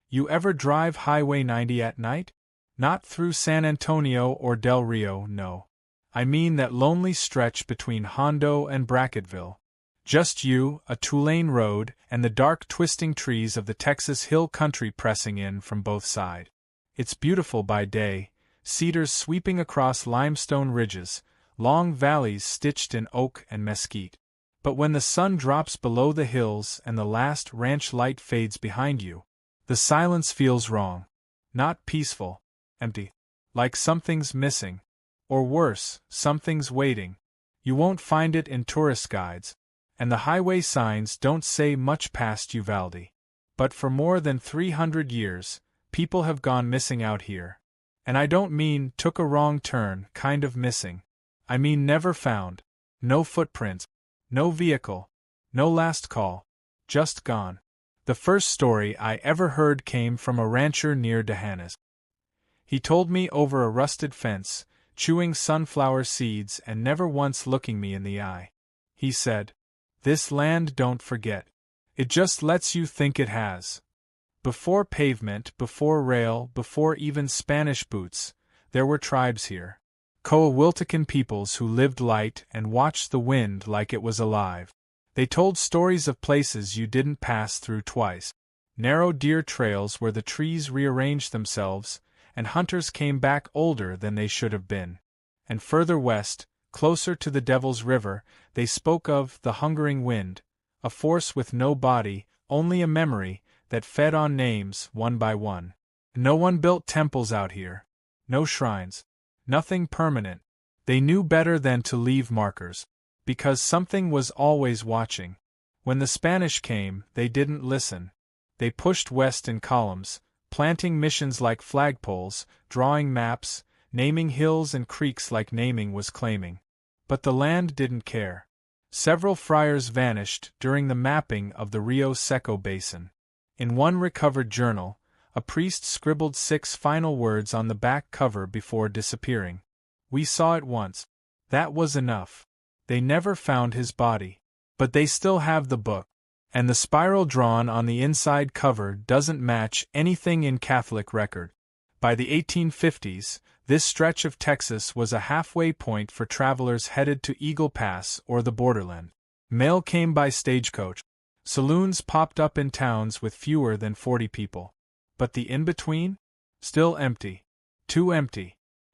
You ever drive Highway 90 at night? Not through San Antonio or Del Rio, no. I mean that lonely stretch between Hondo and Brackettville. Just you, a two-lane road, and the dark twisting trees of the Texas Hill Country pressing in from both sides. It's beautiful by day, cedars sweeping across limestone ridges, long valleys stitched in oak and mesquite. But when the sun drops below the hills and the last ranch light fades behind you, the silence feels wrong. Not peaceful, empty. Like something's missing. Or worse, something's waiting. You won't find it in tourist guides, and the highway signs don't say much past Uvalde. But for more than 300 years, people have gone missing out here. And I don't mean took a wrong turn kind of missing. I mean never found. No footprints. No vehicle. No last call. Just gone. The first story I ever heard came from a rancher near D'Hanis. He told me over a rusted fence, chewing sunflower seeds and never once looking me in the eye. He said, "This land don't forget. It just lets you think it has." Before pavement, before rail, before even Spanish boots, there were tribes here. Coahuiltecan peoples who lived light and watched the wind like it was alive. They told stories of places you didn't pass through twice. Narrow deer trails where the trees rearranged themselves, and hunters came back older than they should have been. And further west, closer to the Devil's River, they spoke of the hungering wind, a force with no body, only a memory, that fed on names one by one. No one built temples out here. No shrines. Nothing permanent. They knew better than to leave markers. Because something was always watching. When the Spanish came, they didn't listen. They pushed west in columns, planting missions like flagpoles, drawing maps, naming hills and creeks like naming was claiming. But the land didn't care. Several friars vanished during the mapping of the Rio Seco basin. In one recovered journal, a priest scribbled 6 final words on the back cover before disappearing. We saw it once. That was enough. They never found his body. But they still have the book. And the spiral drawn on the inside cover doesn't match anything in Catholic record. By the 1850s, this stretch of Texas was a halfway point for travelers headed to Eagle Pass or the borderland. Mail came by stagecoach. Saloons popped up in towns with fewer than 40 people. But the in-between? Still empty. Too empty.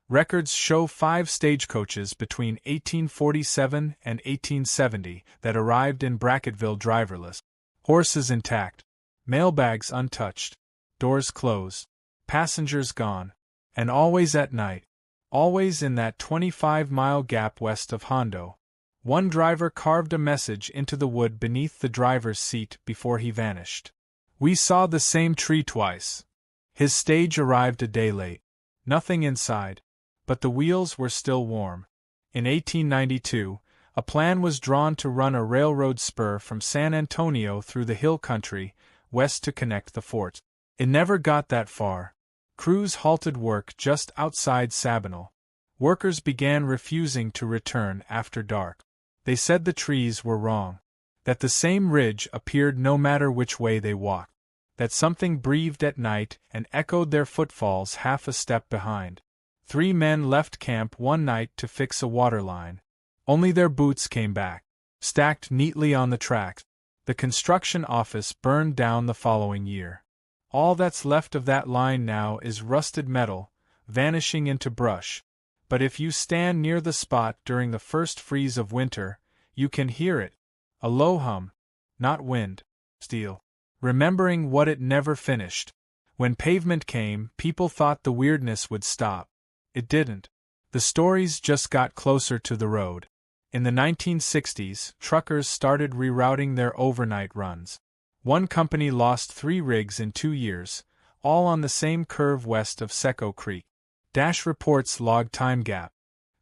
Records show 5 stagecoaches between 1847 and 1870 that arrived in Brackettville driverless. Horses intact. Mailbags untouched. Doors closed. Passengers gone. And always at night. Always in that 25-mile gap west of Hondo. One driver carved a message into the wood beneath the driver's seat before he vanished. We saw the same tree twice. His stage arrived a day late. Nothing inside. But the wheels were still warm. In 1892, a plan was drawn to run a railroad spur from San Antonio through the hill country, west to connect the fort. It never got that far. Crews halted work just outside Sabinal. Workers began refusing to return after dark. They said the trees were wrong. That the same ridge appeared no matter which way they walked. That something breathed at night and echoed their footfalls half a step behind. 3 men left camp one night to fix a water line. Only their boots came back, stacked neatly on the tracks. The construction office burned down the following year. All that's left of that line now is rusted metal, vanishing into brush. But if you stand near the spot during the first freeze of winter, you can hear it. A low hum. Not wind. Steel. Remembering what it never finished. When pavement came, people thought the weirdness would stop. It didn't. The stories just got closer to the road. In the 1960s, truckers started rerouting their overnight runs. One company lost 3 rigs in 2 years, all on the same curve west of Seco Creek. Dash reports logged time gap.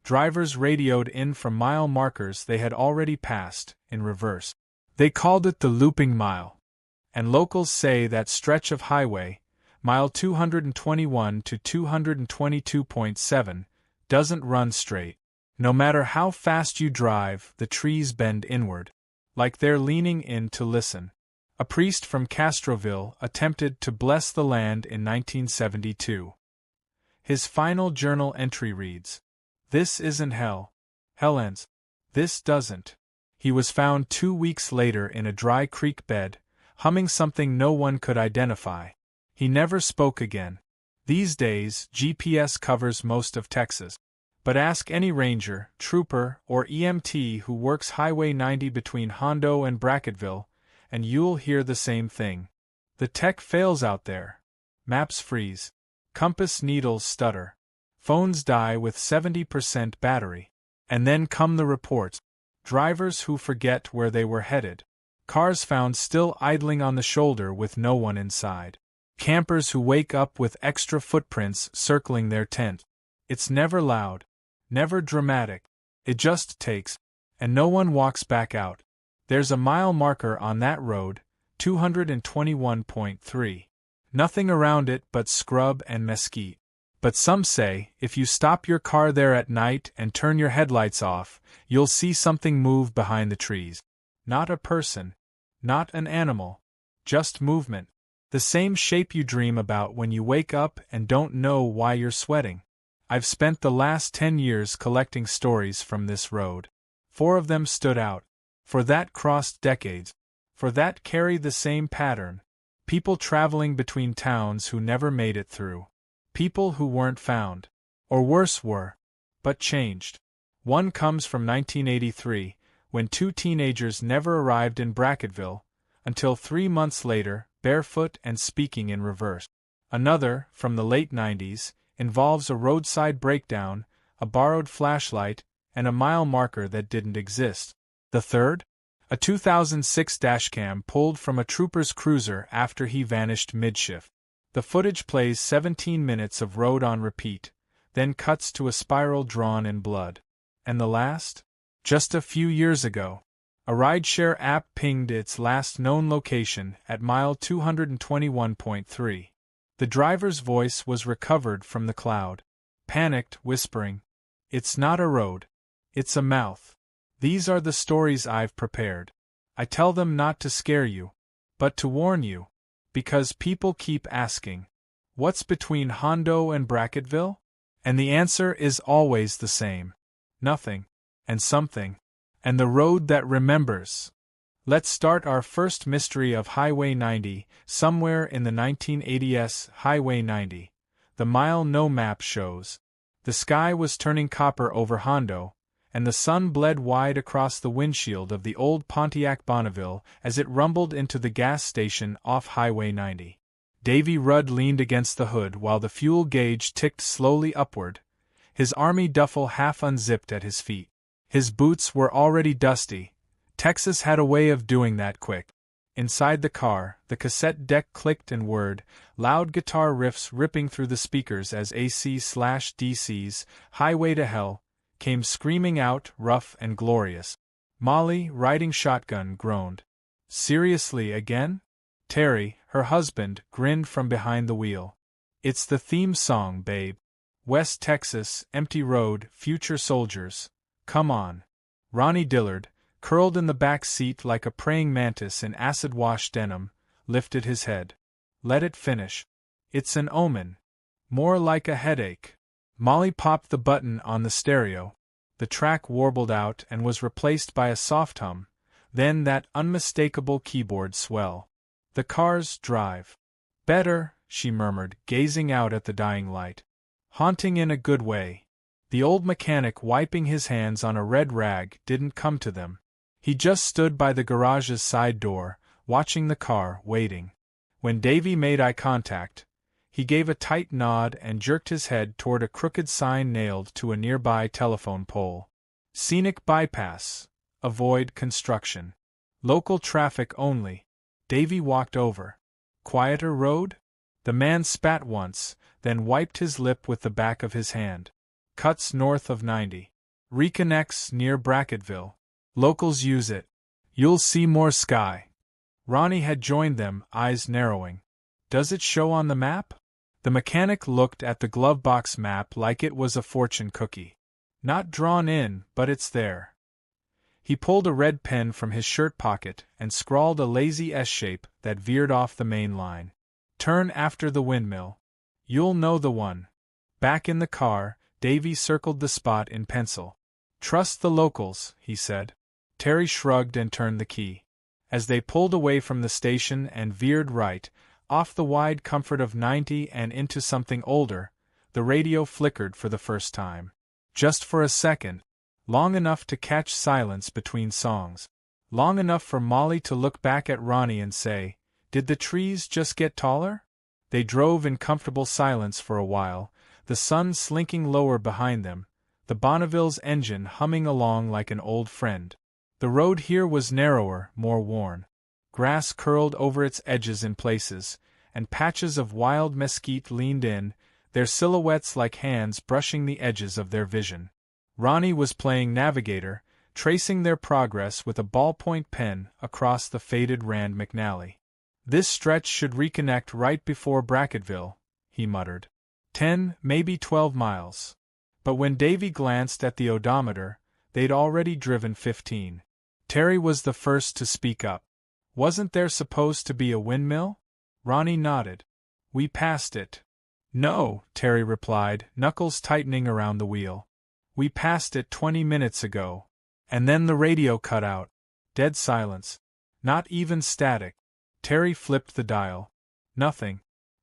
Drivers radioed in from mile markers they had already passed, in reverse. They called it the looping mile. And locals say that stretch of highway, mile 221 to 222.7, doesn't run straight. No matter how fast you drive, the trees bend inward. Like they're leaning in to listen. A priest from Castroville attempted to bless the land in 1972. His final journal entry reads, "This isn't hell. Hell ends. This doesn't." He was found 2 weeks later in a dry creek bed, humming something no one could identify. He never spoke again. These days, GPS covers most of Texas. But ask any ranger, trooper, or EMT who works Highway 90 between Hondo and Brackettville, and you'll hear the same thing. The tech fails out there. Maps freeze. Compass needles stutter. Phones die with 70% battery. And then come the reports. Drivers who forget where they were headed. Cars found still idling on the shoulder with no one inside. Campers who wake up with extra footprints circling their tent. It's never loud. Never dramatic. It just takes. And no one walks back out. There's a mile marker on that road, 221.3. Nothing around it but scrub and mesquite. But some say, if you stop your car there at night and turn your headlights off, you'll see something move behind the trees. Not a person. Not an animal. Just movement. The same shape you dream about when you wake up and don't know why you're sweating. I've spent the last 10 years collecting stories from this road. 4 of them stood out. For that crossed decades. For that carry the same pattern. People traveling between towns who never made it through. People who weren't found. Or worse were. But changed. One comes from 1983, when 2 teenagers never arrived in Brackettville, until 3 months later, barefoot and speaking in reverse. Another, from the late 90s, involves a roadside breakdown, a borrowed flashlight, and a mile marker that didn't exist. The third? A 2006 dashcam pulled from a trooper's cruiser after he vanished mid-shift. The footage plays 17 minutes of road on repeat, then cuts to a spiral drawn in blood. And the last? Just a few years ago. A rideshare app pinged its last known location at mile 221.3. The driver's voice was recovered from the cloud. Panicked, whispering, "It's not a road. It's a mouth." These are the stories I've prepared. I tell them not to scare you, but to warn you. Because people keep asking, what's between Hondo and Brackettville? And the answer is always the same. Nothing. And something. And the road that remembers. Let's start our first mystery of Highway 90, somewhere in the 1980s Highway 90. The mile no map shows. The sky was turning copper over Hondo, and the sun bled wide across the windshield of the old Pontiac Bonneville as it rumbled into the gas station off Highway 90. Davy Rudd leaned against the hood while the fuel gauge ticked slowly upward, his army duffel half unzipped at his feet. His boots were already dusty. Texas had a way of doing that quick. Inside the car, the cassette deck clicked and whirred, loud guitar riffs ripping through the speakers as AC/DC's "Highway to Hell" came screaming out, rough and glorious. Molly, riding shotgun, groaned. "Seriously again?" Terry, her husband, grinned from behind the wheel. "It's the theme song, babe. West Texas, empty road, future soldiers. Come on." Ronnie Dillard, curled in the back seat like a praying mantis in acid-wash denim, lifted his head. "Let it finish. It's an omen. More like a headache." Molly popped the button on the stereo. The track warbled out and was replaced by a soft hum, then that unmistakable keyboard swell. "The car's drive. Better," she murmured, gazing out at the dying light. "Haunting in a good way." The old mechanic wiping his hands on a red rag didn't come to them. He just stood by the garage's side door, watching the car, waiting. When Davy made eye contact, he gave a tight nod and jerked his head toward a crooked sign nailed to a nearby telephone pole. "Scenic bypass. Avoid construction. Local traffic only." Davy walked over. "Quieter road?" The man spat once, then wiped his lip with the back of his hand. "Cuts north of 90. Reconnects near Brackettville. Locals use it. You'll see more sky." Ronnie had joined them, eyes narrowing. "Does it show on the map?" The mechanic looked at the glovebox map like it was a fortune cookie. "Not drawn in, but it's there." He pulled a red pen from his shirt pocket and scrawled a lazy S-shape that veered off the main line. Turn after the windmill. You'll know the one. Back in the car, Davy circled the spot in pencil. Trust the locals, he said. Terry shrugged and turned the key. As they pulled away from the station and veered right, off the wide comfort of 90 and into something older, the radio flickered for the first time. Just for a second. Long enough to catch silence between songs. Long enough for Molly to look back at Ronnie and say, "Did the trees just get taller?" They drove in comfortable silence for a while, the sun slinking lower behind them, the Bonneville's engine humming along like an old friend. The road here was narrower, more worn. Grass curled over its edges in places, and patches of wild mesquite leaned in, their silhouettes like hands brushing the edges of their vision. Ronnie was playing navigator, tracing their progress with a ballpoint pen across the faded Rand McNally. This stretch should reconnect right before Brackettville, he muttered. 10, maybe 12 miles. But when Davy glanced at the odometer, they'd already driven 15. Terry was the first to speak up. Wasn't there supposed to be a windmill? Ronnie nodded. We passed it. No, Terry replied, knuckles tightening around the wheel. We passed it 20 minutes ago. And then the radio cut out. Dead silence. Not even static. Terry flipped the dial. Nothing.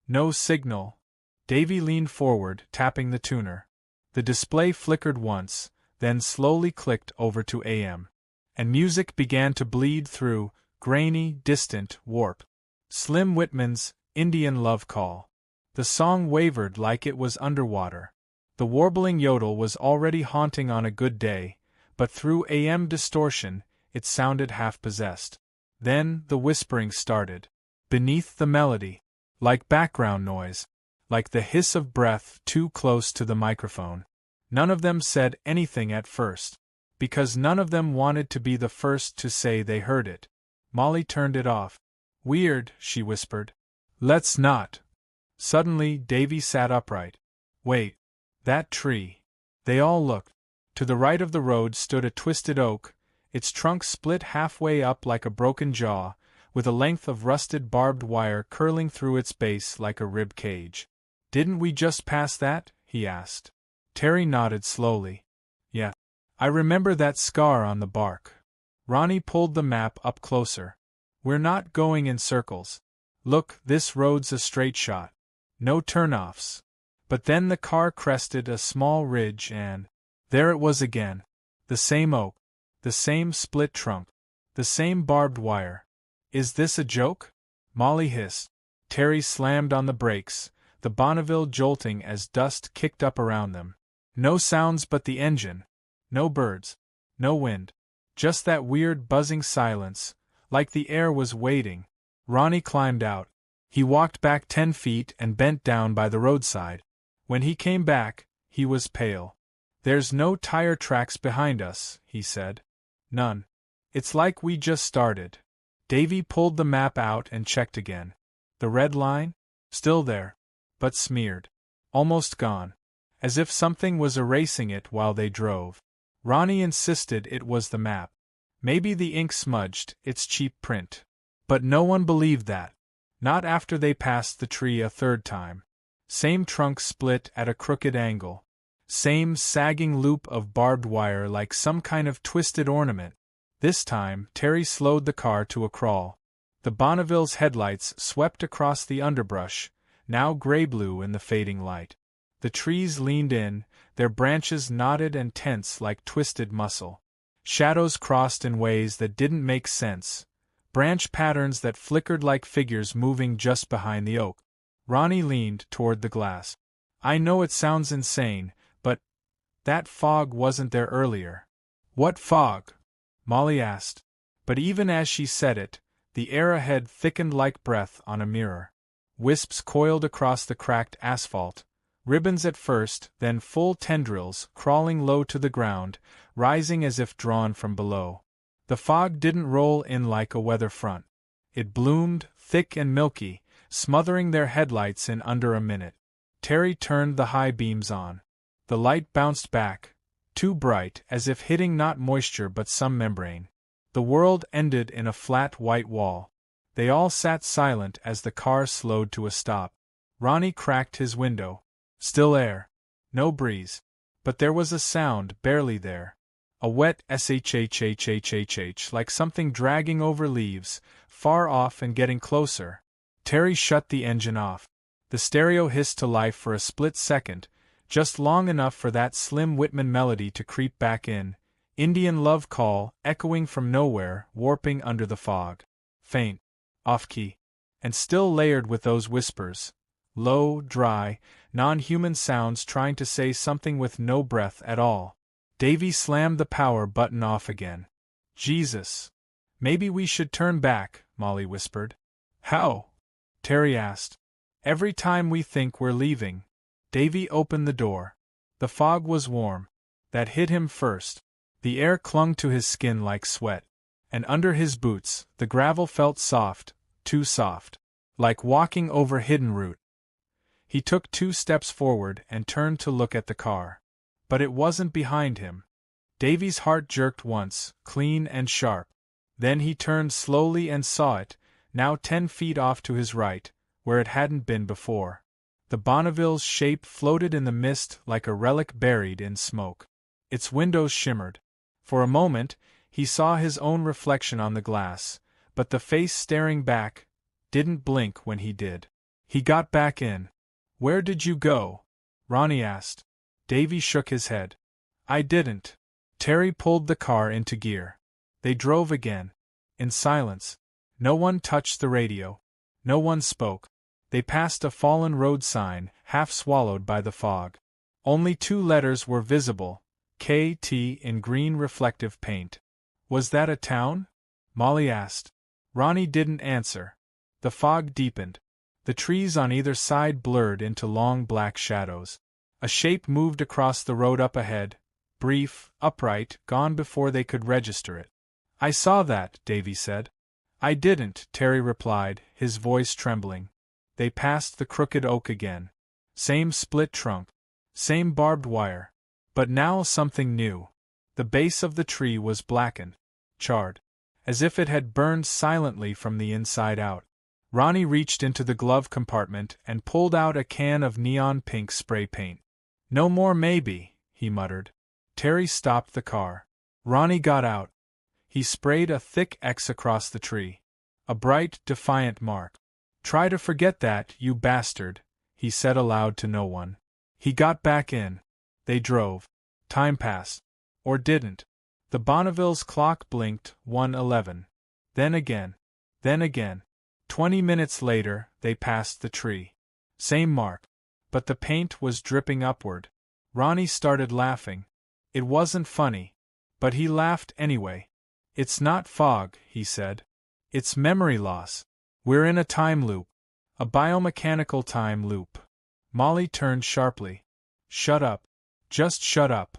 No signal. Davy leaned forward, tapping the tuner. The display flickered once, then slowly clicked over to AM. And music began to bleed through, grainy, distant, warp. Slim Whitman's Indian Love Call. The song wavered like it was underwater. The warbling yodel was already haunting on a good day, but through AM distortion, it sounded half-possessed. Then the whispering started. Beneath the melody. Like background noise. Like the hiss of breath too close to the microphone. None of them said anything at first. Because none of them wanted to be the first to say they heard it. Molly turned it off. Weird, she whispered. Let's not. Suddenly, Davy sat upright. Wait. That tree. They all looked. To the right of the road stood a twisted oak, its trunk split halfway up like a broken jaw, with a length of rusted barbed wire curling through its base like a rib cage. Didn't we just pass that? He asked. Terry nodded slowly. Yeah. I remember that scar on the bark. Ronnie pulled the map up closer. We're not going in circles. Look, this road's a straight shot. No turnoffs. But then the car crested a small ridge and there it was again. The same oak. The same split trunk. The same barbed wire. Is this a joke? Molly hissed. Terry slammed on the brakes, the Bonneville jolting as dust kicked up around them. No sounds but the engine. No birds. No wind. Just that weird buzzing silence, like the air was waiting. Ronnie climbed out. He walked back 10 feet and bent down by the roadside. When he came back, he was pale. There's no tire tracks behind us, he said. None. It's like we just started. Davy pulled the map out and checked again. The red line? Still there. But smeared. Almost gone. As if something was erasing it while they drove. Ronnie insisted it was the map. Maybe the ink smudged its cheap print. But no one believed that. Not after they passed the tree a third time. Same trunk split at a crooked angle. Same sagging loop of barbed wire like some kind of twisted ornament. This time, Terry slowed the car to a crawl. The Bonneville's headlights swept across the underbrush, now gray-blue in the fading light. The trees leaned in, their branches knotted and tense like twisted muscle. Shadows crossed in ways that didn't make sense. Branch patterns that flickered like figures moving just behind the oak. Ronnie leaned toward the glass. I know it sounds insane, but that fog wasn't there earlier. What fog? Molly asked. But even as she said it, the air ahead thickened like breath on a mirror. Wisps coiled across the cracked asphalt. Ribbons at first, then full tendrils, crawling low to the ground, rising as if drawn from below. The fog didn't roll in like a weather front. It bloomed, thick and milky, smothering their headlights in under a minute. Terry turned the high beams on. The light bounced back, too bright, as if hitting not moisture but some membrane. The world ended in a flat white wall. They all sat silent as the car slowed to a stop. Ronnie cracked his window. Still air. No breeze. But there was a sound, barely there. A wet shhhhhh, like something dragging over leaves, far off and getting closer. Terry shut the engine off. The stereo hissed to life for a split second, just long enough for that Slim Whitman melody to creep back in. Indian love call, echoing from nowhere, warping under the fog. Faint. Off-key. And still layered with those whispers. Low, dry, non-human sounds trying to say something with no breath at all. Davy slammed the power button off again. Jesus. Maybe we should turn back, Molly whispered. How? Terry asked. Every time we think we're leaving. Davy opened the door. The fog was warm. That hit him first. The air clung to his skin like sweat. And under his boots, the gravel felt soft, too soft. Like walking over hidden root. He took 2 steps forward and turned to look at the car. But it wasn't behind him. Davy's heart jerked once, clean and sharp. Then he turned slowly and saw it, now 10 feet off to his right, where it hadn't been before. The Bonneville's shape floated in the mist like a relic buried in smoke. Its windows shimmered. For a moment, he saw his own reflection on the glass, but the face staring back didn't blink when he did. He got back in. Where did you go? Ronnie asked. Davy shook his head. I didn't. Terry pulled the car into gear. They drove again. In silence. No one touched the radio. No one spoke. They passed a fallen road sign, half swallowed by the fog. Only 2 letters were visible, KT in green reflective paint. Was that a town? Molly asked. Ronnie didn't answer. The fog deepened. The trees on either side blurred into long black shadows. A shape moved across the road up ahead, brief, upright, gone before they could register it. I saw that, Davy said. I didn't, Terry replied, his voice trembling. They passed the crooked oak again. Same split trunk. Same barbed wire. But now something new. The base of the tree was blackened. Charred. As if it had burned silently from the inside out. Ronnie reached into the glove compartment and pulled out a can of neon pink spray paint. No more maybe, he muttered. Terry stopped the car. Ronnie got out. He sprayed a thick X across the tree. A bright, defiant mark. Try to forget that, you bastard, he said aloud to no one. He got back in. They drove. Time passed. Or didn't. The Bonneville's clock blinked, 1:11. Then again. Then again. 20 minutes later, they passed the tree. Same mark. But the paint was dripping upward. Ronnie started laughing. It wasn't funny. But he laughed anyway. It's not fog, he said. It's memory loss. We're in a time loop. A biomechanical time loop. Molly turned sharply. Shut up. Just shut up.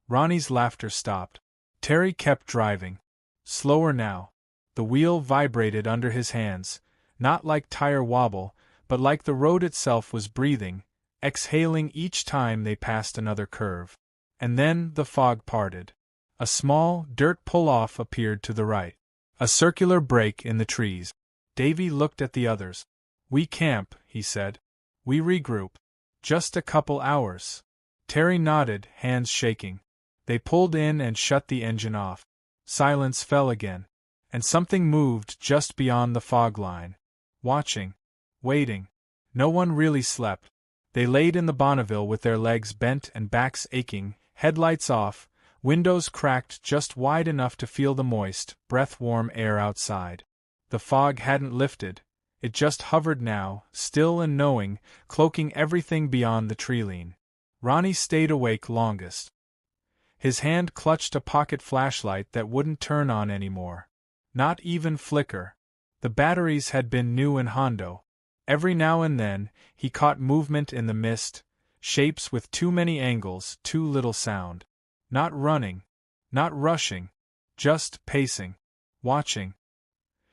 Ronnie's laughter stopped. Terry kept driving. Slower now. The wheel vibrated under his hands, not like tire wobble, but like the road itself was breathing, exhaling each time they passed another curve. And then the fog parted. A small, dirt pull-off appeared to the right. A circular break in the trees. Davy looked at the others. We camp, he said. We regroup. Just a couple hours. Terry nodded, hands shaking. They pulled in and shut the engine off. Silence fell again. And something moved just beyond the fog line. Watching. Waiting. No one really slept. They laid in the Bonneville with their legs bent and backs aching, headlights off, windows cracked just wide enough to feel the moist, breath-warm air outside. The fog hadn't lifted. It just hovered now, still and knowing, cloaking everything beyond the tree-line. Ronnie stayed awake longest. His hand clutched a pocket flashlight that wouldn't turn on anymore. Not even flicker. The batteries had been new in Hondo. Every now and then, he caught movement in the mist, shapes with too many angles, too little sound. Not running. Not rushing. Just pacing. Watching.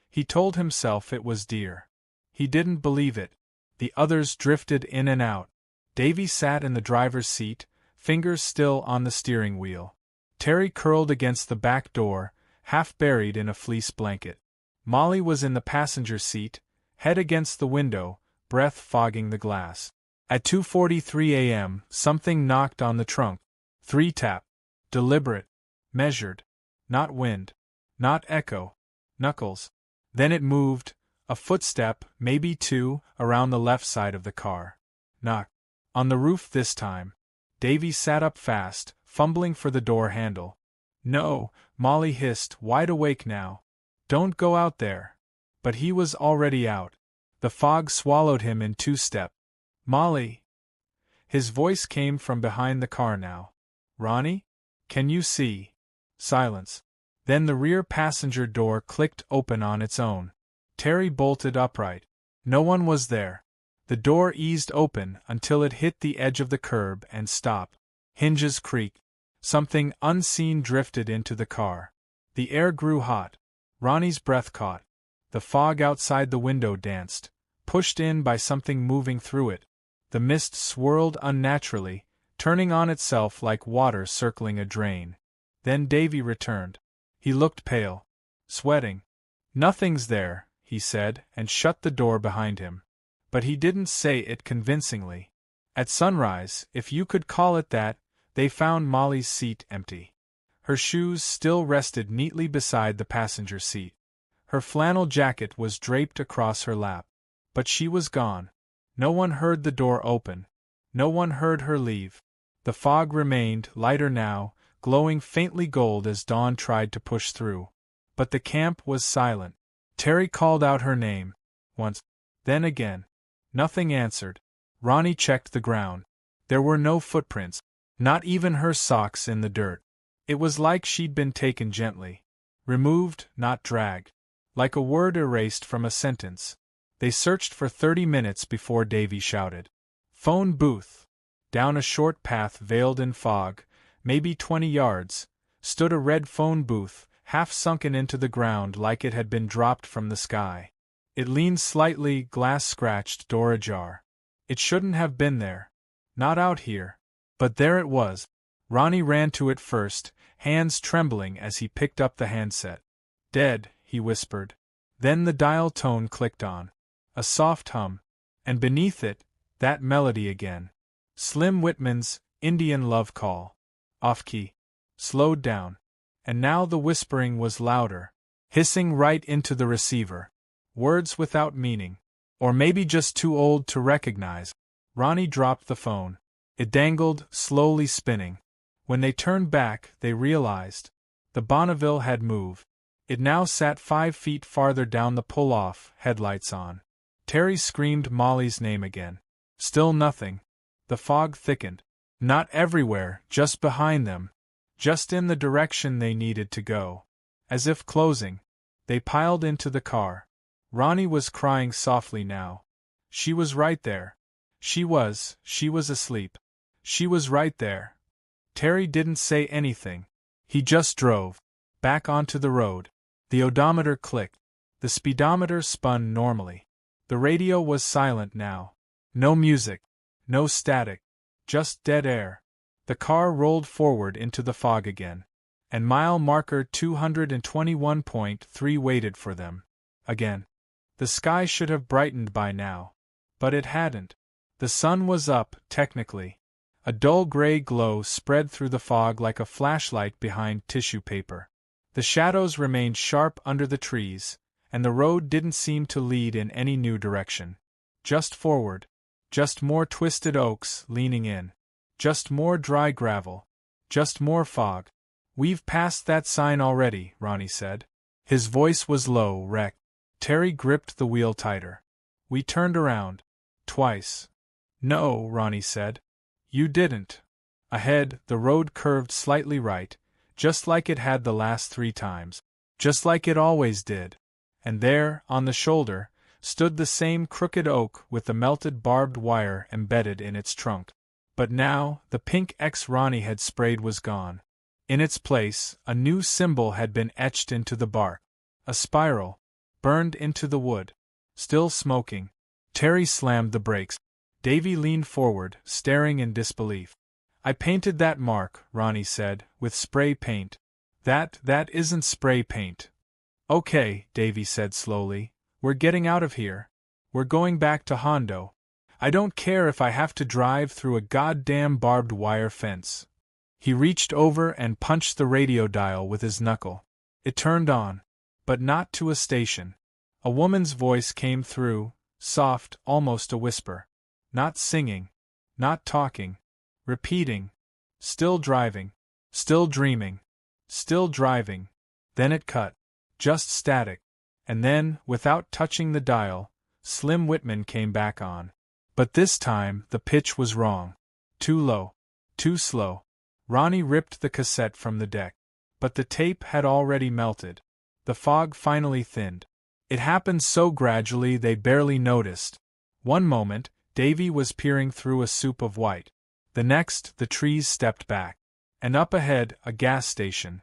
He told himself it was deer. He didn't believe it. The others drifted in and out. Davy sat in the driver's seat, fingers still on the steering wheel. Terry curled against the back door, half buried in a fleece blanket. Molly was in the passenger seat, head against the window, breath fogging the glass. At 2:43 a.m., something knocked on the trunk. 3 tap. Deliberate. Measured. Not wind. Not echo. Knuckles. Then it moved, a footstep, maybe 2, around the left side of the car. Knock. On the roof this time. Davy sat up fast, fumbling for the door handle. No, Molly hissed, wide awake now. Don't go out there. But he was already out. The fog swallowed him in 2 steps. Molly! His voice came from behind the car now. Ronnie? Can you see? Silence. Then the rear passenger door clicked open on its own. Terry bolted upright. No one was there. The door eased open until it hit the edge of the curb and stopped. Hinges creaked. Something unseen drifted into the car. The air grew hot. Ronnie's breath caught. The fog outside the window danced, pushed in by something moving through it. The mist swirled unnaturally, turning on itself like water circling a drain. Then Davy returned. He looked pale. Sweating. Nothing's there, he said, and shut the door behind him. But he didn't say it convincingly. At sunrise, if you could call it that, they found Molly's seat empty. Her shoes still rested neatly beside the passenger seat. Her flannel jacket was draped across her lap. But she was gone. No one heard the door open. No one heard her leave. The fog remained, lighter now, glowing faintly gold as dawn tried to push through. But the camp was silent. Terry called out her name. Once. Then again. Nothing answered. Ronnie checked the ground. There were no footprints. Not even her socks in the dirt. It was like she'd been taken gently. Removed, not dragged. Like a word erased from a sentence. They searched for 30 minutes before Davy shouted. Phone booth. Down a short path veiled in fog, maybe 20 yards, stood a red phone booth, half sunken into the ground like it had been dropped from the sky. It leaned slightly, glass scratched, door ajar. It shouldn't have been there. Not out here. But there it was. Ronnie ran to it first, hands trembling as he picked up the handset. Dead, he whispered. Then the dial tone clicked on. A soft hum. And beneath it, that melody again. Slim Whitman's Indian Love Call. Off-key. Slowed down. And now the whispering was louder, hissing right into the receiver. Words without meaning. Or maybe just too old to recognize. Ronnie dropped the phone. It dangled, slowly spinning. When they turned back, they realized. The Bonneville had moved. It now sat 5 feet farther down the pull-off, headlights on. Terry screamed Molly's name again. Still nothing. The fog thickened. Not everywhere, just behind them. Just in the direction they needed to go. As if closing. They piled into the car. Ronnie was crying softly now. She was right there. She was asleep. She was right there. Terry didn't say anything. He just drove. Back onto the road. The odometer clicked. The speedometer spun normally. The radio was silent now. No music. No static. Just dead air. The car rolled forward into the fog again. And mile marker 221.3 waited for them. Again. The sky should have brightened by now. But it hadn't. The sun was up, technically. A dull gray glow spread through the fog like a flashlight behind tissue paper. The shadows remained sharp under the trees, and the road didn't seem to lead in any new direction. Just forward. Just more twisted oaks leaning in. Just more dry gravel. Just more fog. We've passed that sign already, Ronnie said. His voice was low, wrecked. Terry gripped the wheel tighter. We turned around. Twice. No, Ronnie said. You didn't. Ahead, the road curved slightly right, just like it had the last 3 times. Just like it always did. And there, on the shoulder, stood the same crooked oak with the melted barbed wire embedded in its trunk. But now, the pink X Ronnie had sprayed was gone. In its place, a new symbol had been etched into the bark. A spiral. Burned into the wood. Still smoking. Terry slammed the brakes. Davy leaned forward, staring in disbelief. I painted that mark, Ronnie said, with spray paint. That isn't spray paint. Okay, Davy said slowly. We're getting out of here. We're going back to Hondo. I don't care if I have to drive through a goddamn barbed wire fence. He reached over and punched the radio dial with his knuckle. It turned on. But not to a station. A woman's voice came through, soft, almost a whisper. Not singing. Not talking. Repeating. Still driving. Still dreaming. Still driving. Then it cut. Just static. And then, without touching the dial, Slim Whitman came back on. But this time, the pitch was wrong. Too low. Too slow. Ronnie ripped the cassette from the deck. But the tape had already melted. The fog finally thinned. It happened so gradually they barely noticed. One moment, Davy was peering through a soup of white. The next, the trees stepped back. And up ahead, a gas station.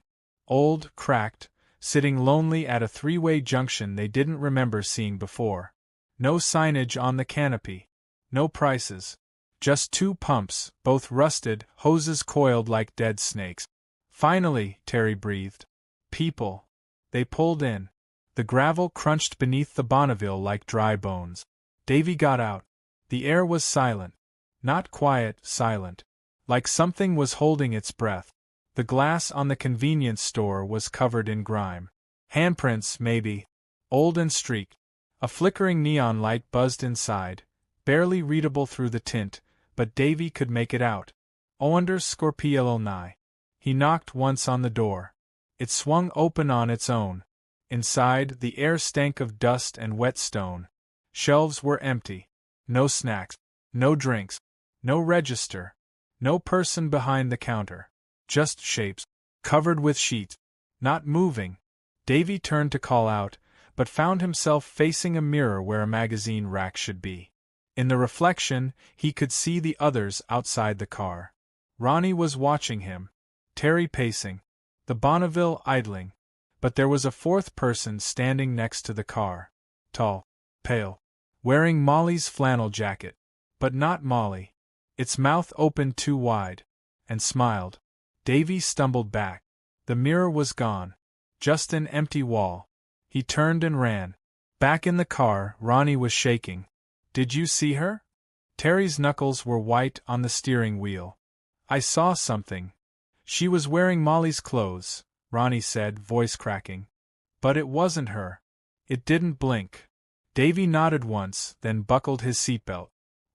Old, cracked, sitting lonely at a three-way junction they didn't remember seeing before. No signage on the canopy. No prices. Just two pumps, both rusted, hoses coiled like dead snakes. Finally, Terry breathed. People. They pulled in. The gravel crunched beneath the Bonneville like dry bones. Davy got out. The air was silent. Not quiet, silent. Like something was holding its breath. The glass on the convenience store was covered in grime. Handprints, maybe. Old and streaked. A flickering neon light buzzed inside, barely readable through the tint, but Davy could make it out. Under Scorpiello Nye. He knocked once on the door. It swung open on its own. Inside, the air stank of dust and wet stone. Shelves were empty. No snacks. No drinks. No register. No person behind the counter. Just shapes. Covered with sheets. Not moving. Davy turned to call out, but found himself facing a mirror where a magazine rack should be. In the reflection, he could see the others outside the car. Ronnie was watching him. Terry pacing. The Bonneville idling. But there was a fourth person standing next to the car. Tall. Pale. Wearing Molly's flannel jacket. But not Molly. Its mouth opened too wide. And smiled. Davy stumbled back. The mirror was gone. Just an empty wall. He turned and ran. Back in the car, Ronnie was shaking. Did you see her? Terry's knuckles were white on the steering wheel. I saw something. She was wearing Molly's clothes, Ronnie said, voice cracking. But it wasn't her. It didn't blink. Davy nodded once, then buckled his seatbelt.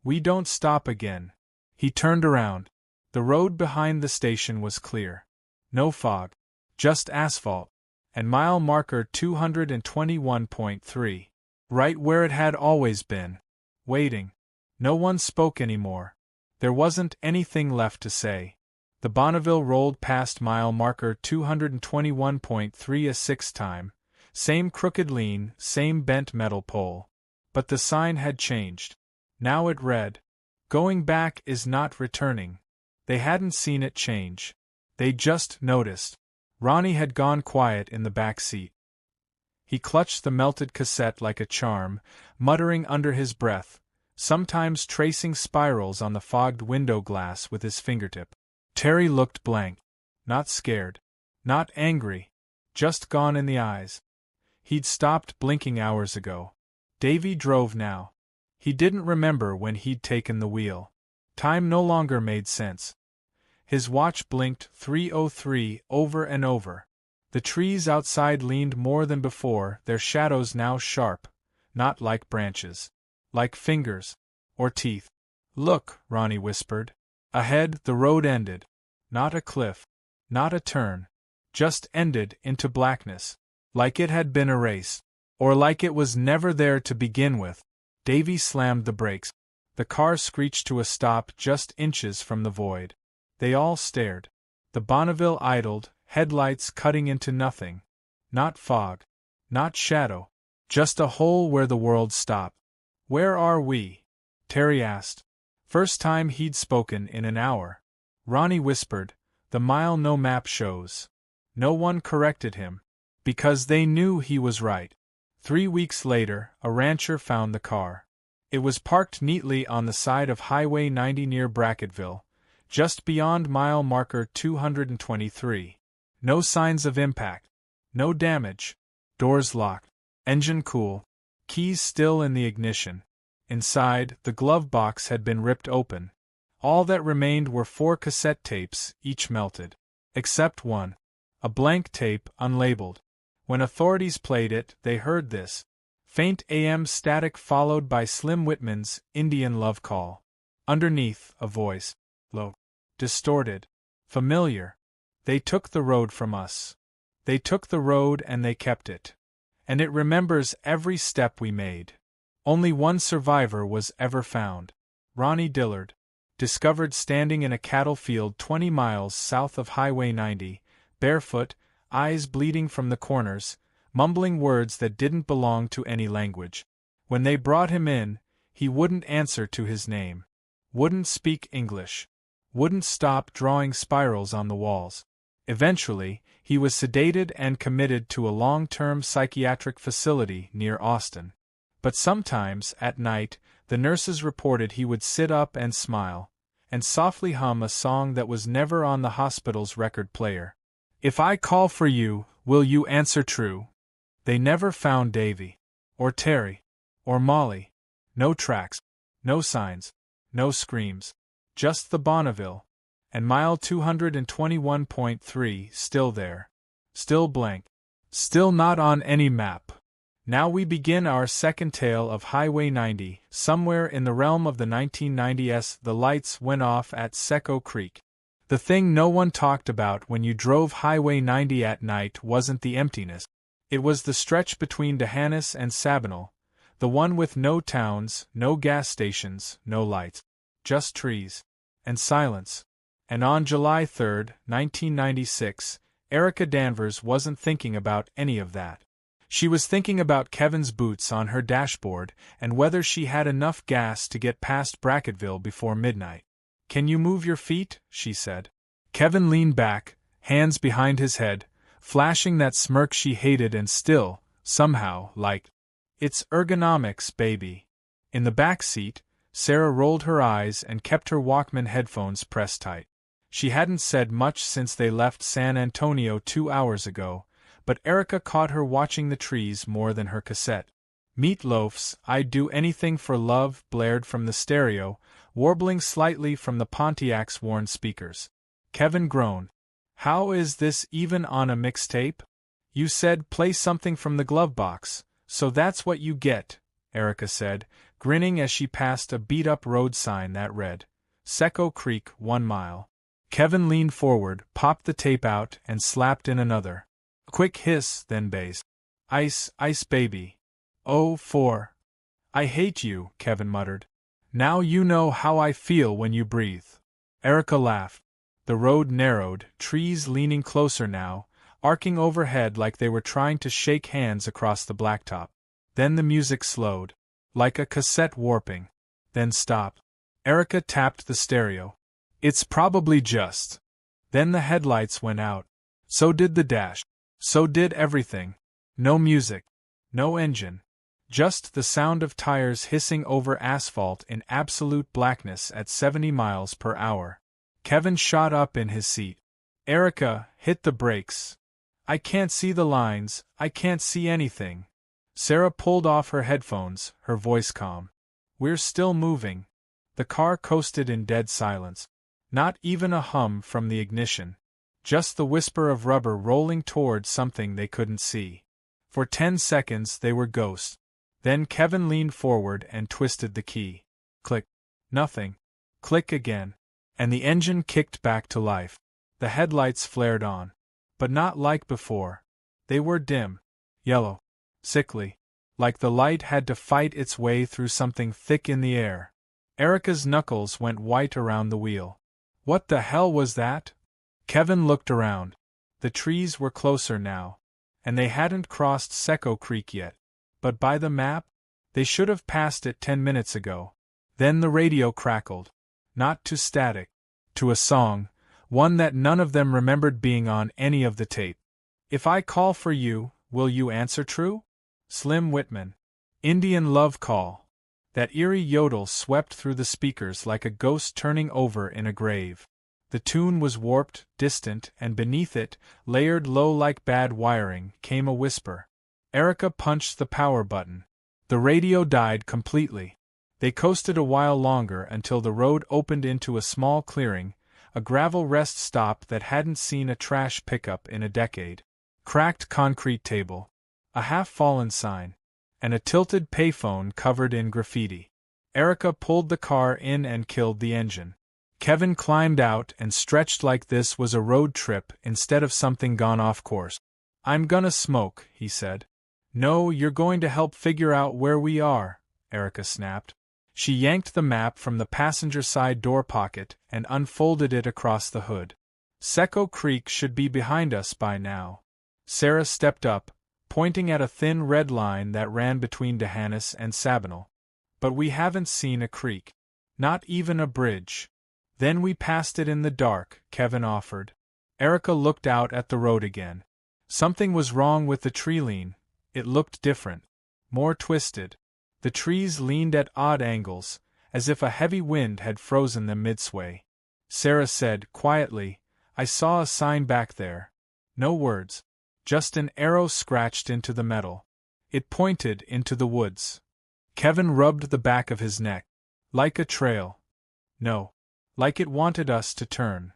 We don't stop again. He turned around. The road behind the station was clear. No fog. Just asphalt. And mile marker 221.3. Right where it had always been. Waiting. No one spoke anymore. There wasn't anything left to say. The Bonneville rolled past mile marker 221.3 a sixth time. Same crooked lean, same bent metal pole. But the sign had changed. Now it read, "Going back is not returning." They hadn't seen it change. They just noticed. Ronnie had gone quiet in the back seat. He clutched the melted cassette like a charm, muttering under his breath, sometimes tracing spirals on the fogged window glass with his fingertip. Terry looked blank. Not scared. Not angry. Just gone in the eyes. He'd stopped blinking hours ago. Davy drove now. He didn't remember when he'd taken the wheel. Time no longer made sense. His watch blinked 3:03 over and over. The trees outside leaned more than before, their shadows now sharp, not like branches. Like fingers. Or teeth. Look, Ronnie whispered. Ahead, the road ended. Not a cliff. Not a turn. Just ended into blackness. Like it had been erased. Or like it was never there to begin with. Davy slammed the brakes. The car screeched to a stop just inches from the void. They all stared. The Bonneville idled, headlights cutting into nothing. Not fog. Not shadow. Just a hole where the world stopped. Where are we? Terry asked. First time he'd spoken in an hour. Ronnie whispered, the mile no map shows. No one corrected him. Because they knew he was right. 3 weeks later, a rancher found the car. It was parked neatly on the side of Highway 90 near Brackettville, just beyond mile marker 223. No signs of impact. No damage. Doors locked. Engine cool. Keys still in the ignition. Inside, the glove box had been ripped open. All that remained were 4 cassette tapes, each melted. Except one. A blank tape, unlabeled. When authorities played it, they heard this. Faint AM static followed by Slim Whitman's Indian Love Call. Underneath, a voice. Low. Distorted. Familiar. They took the road from us. They took the road and they kept it. And it remembers every step we made. Only one survivor was ever found. Ronnie Dillard. Discovered standing in a cattle field 20 miles south of Highway 90, barefoot, eyes bleeding from the corners, mumbling words that didn't belong to any language. When they brought him in, he wouldn't answer to his name. Wouldn't speak English. Wouldn't stop drawing spirals on the walls. Eventually, he was sedated and committed to a long-term psychiatric facility near Austin. But sometimes, at night, the nurses reported he would sit up and smile, and softly hum a song that was never on the hospital's record player. If I call for you, will you answer true? They never found Davy, or Terry, or Molly. No tracks, no signs, no screams. Just the Bonneville. And mile 221.3 still there. Still blank. Still not on any map. Now we begin our second tale of Highway 90. Somewhere in the realm of the 1990s, the lights went off at Seco Creek. The thing no one talked about when you drove Highway 90 at night wasn't the emptiness. It was the stretch between D'Hanis and Sabinal, the one with no towns, no gas stations, no lights. Just trees. And silence. And on July 3, 1996, Erica Danvers wasn't thinking about any of that. She was thinking about Kevin's boots on her dashboard and whether she had enough gas to get past Brackettville before midnight. "Can you move your feet?" she said. Kevin leaned back, hands behind his head, flashing that smirk she hated and still, somehow, liked. "It's ergonomics, baby." In the back seat, Sarah rolled her eyes and kept her Walkman headphones pressed tight. She hadn't said much since they left San Antonio 2 hours ago, but Erica caught her watching the trees more than her cassette. Meatloaf's "I'd Do Anything for Love" blared from the stereo, warbling slightly from the Pontiac's worn speakers. Kevin groaned. "How is this even on a mixtape? You said play something from the glove box, so that's what you get," Erica said, grinning as she passed a beat-up road sign that read, "Seco Creek, 1 mile." Kevin leaned forward, popped the tape out, and slapped in another. A quick hiss, then bass. "Ice, ice baby. Oh, 4. I hate you," Kevin muttered. "Now you know how I feel when you breathe." Erica laughed. The road narrowed, trees leaning closer now, arcing overhead like they were trying to shake hands across the blacktop. Then the music slowed. Like a cassette warping. Then stopped. Erica tapped the stereo. "It's probably just." Then the headlights went out. So did the dash. So did everything. No music. No engine. Just the sound of tires hissing over asphalt in absolute blackness at 70 miles per hour. Kevin shot up in his seat. "Erica, hit the brakes. I can't see the lines, I can't see anything." Sarah pulled off her headphones, her voice calm. "We're still moving." The car coasted in dead silence. Not even a hum from the ignition. Just the whisper of rubber rolling toward something they couldn't see. For 10 seconds they were ghosts. Then Kevin leaned forward and twisted the key. Click. Nothing. Click again. And the engine kicked back to life. The headlights flared on. But not like before. They were dim. Yellow. Sickly. Like the light had to fight its way through something thick in the air. Erica's knuckles went white around the wheel. What the hell was that? Kevin looked around. The trees were closer now. And they hadn't crossed Seco Creek yet. But by the map, they should have passed it 10 minutes ago. Then the radio crackled. Not to static. To a song, one that none of them remembered being on any of the tape. "If I call for you, will you answer true?" Slim Whitman. "Indian Love Call." That eerie yodel swept through the speakers like a ghost turning over in a grave. The tune was warped, distant, and beneath it, layered low like bad wiring, came a whisper. Erica punched the power button. The radio died completely. They coasted a while longer until the road opened into a small clearing, a gravel rest stop that hadn't seen a trash pickup in a decade. Cracked concrete table, a half-fallen sign, and a tilted payphone covered in graffiti. Erica pulled the car in and killed the engine. Kevin climbed out and stretched like this was a road trip instead of something gone off course. "I'm gonna smoke," he said. "No, you're going to help figure out where we are," Erica snapped. She yanked the map from the passenger side door pocket and unfolded it across the hood. "Seco Creek should be behind us by now." Sarah stepped up, pointing at a thin red line that ran between D'Hanis and Sabinal. "But we haven't seen a creek. Not even a bridge." "Then we passed it in the dark," Kevin offered. Erica looked out at the road again. Something was wrong with the tree line. It looked different. More twisted. The trees leaned at odd angles, as if a heavy wind had frozen them midsway. Sarah said, quietly, "I saw a sign back there." No words. Just an arrow scratched into the metal. It pointed into the woods. Kevin rubbed the back of his neck. "Like a trail." "No. Like it wanted us to turn."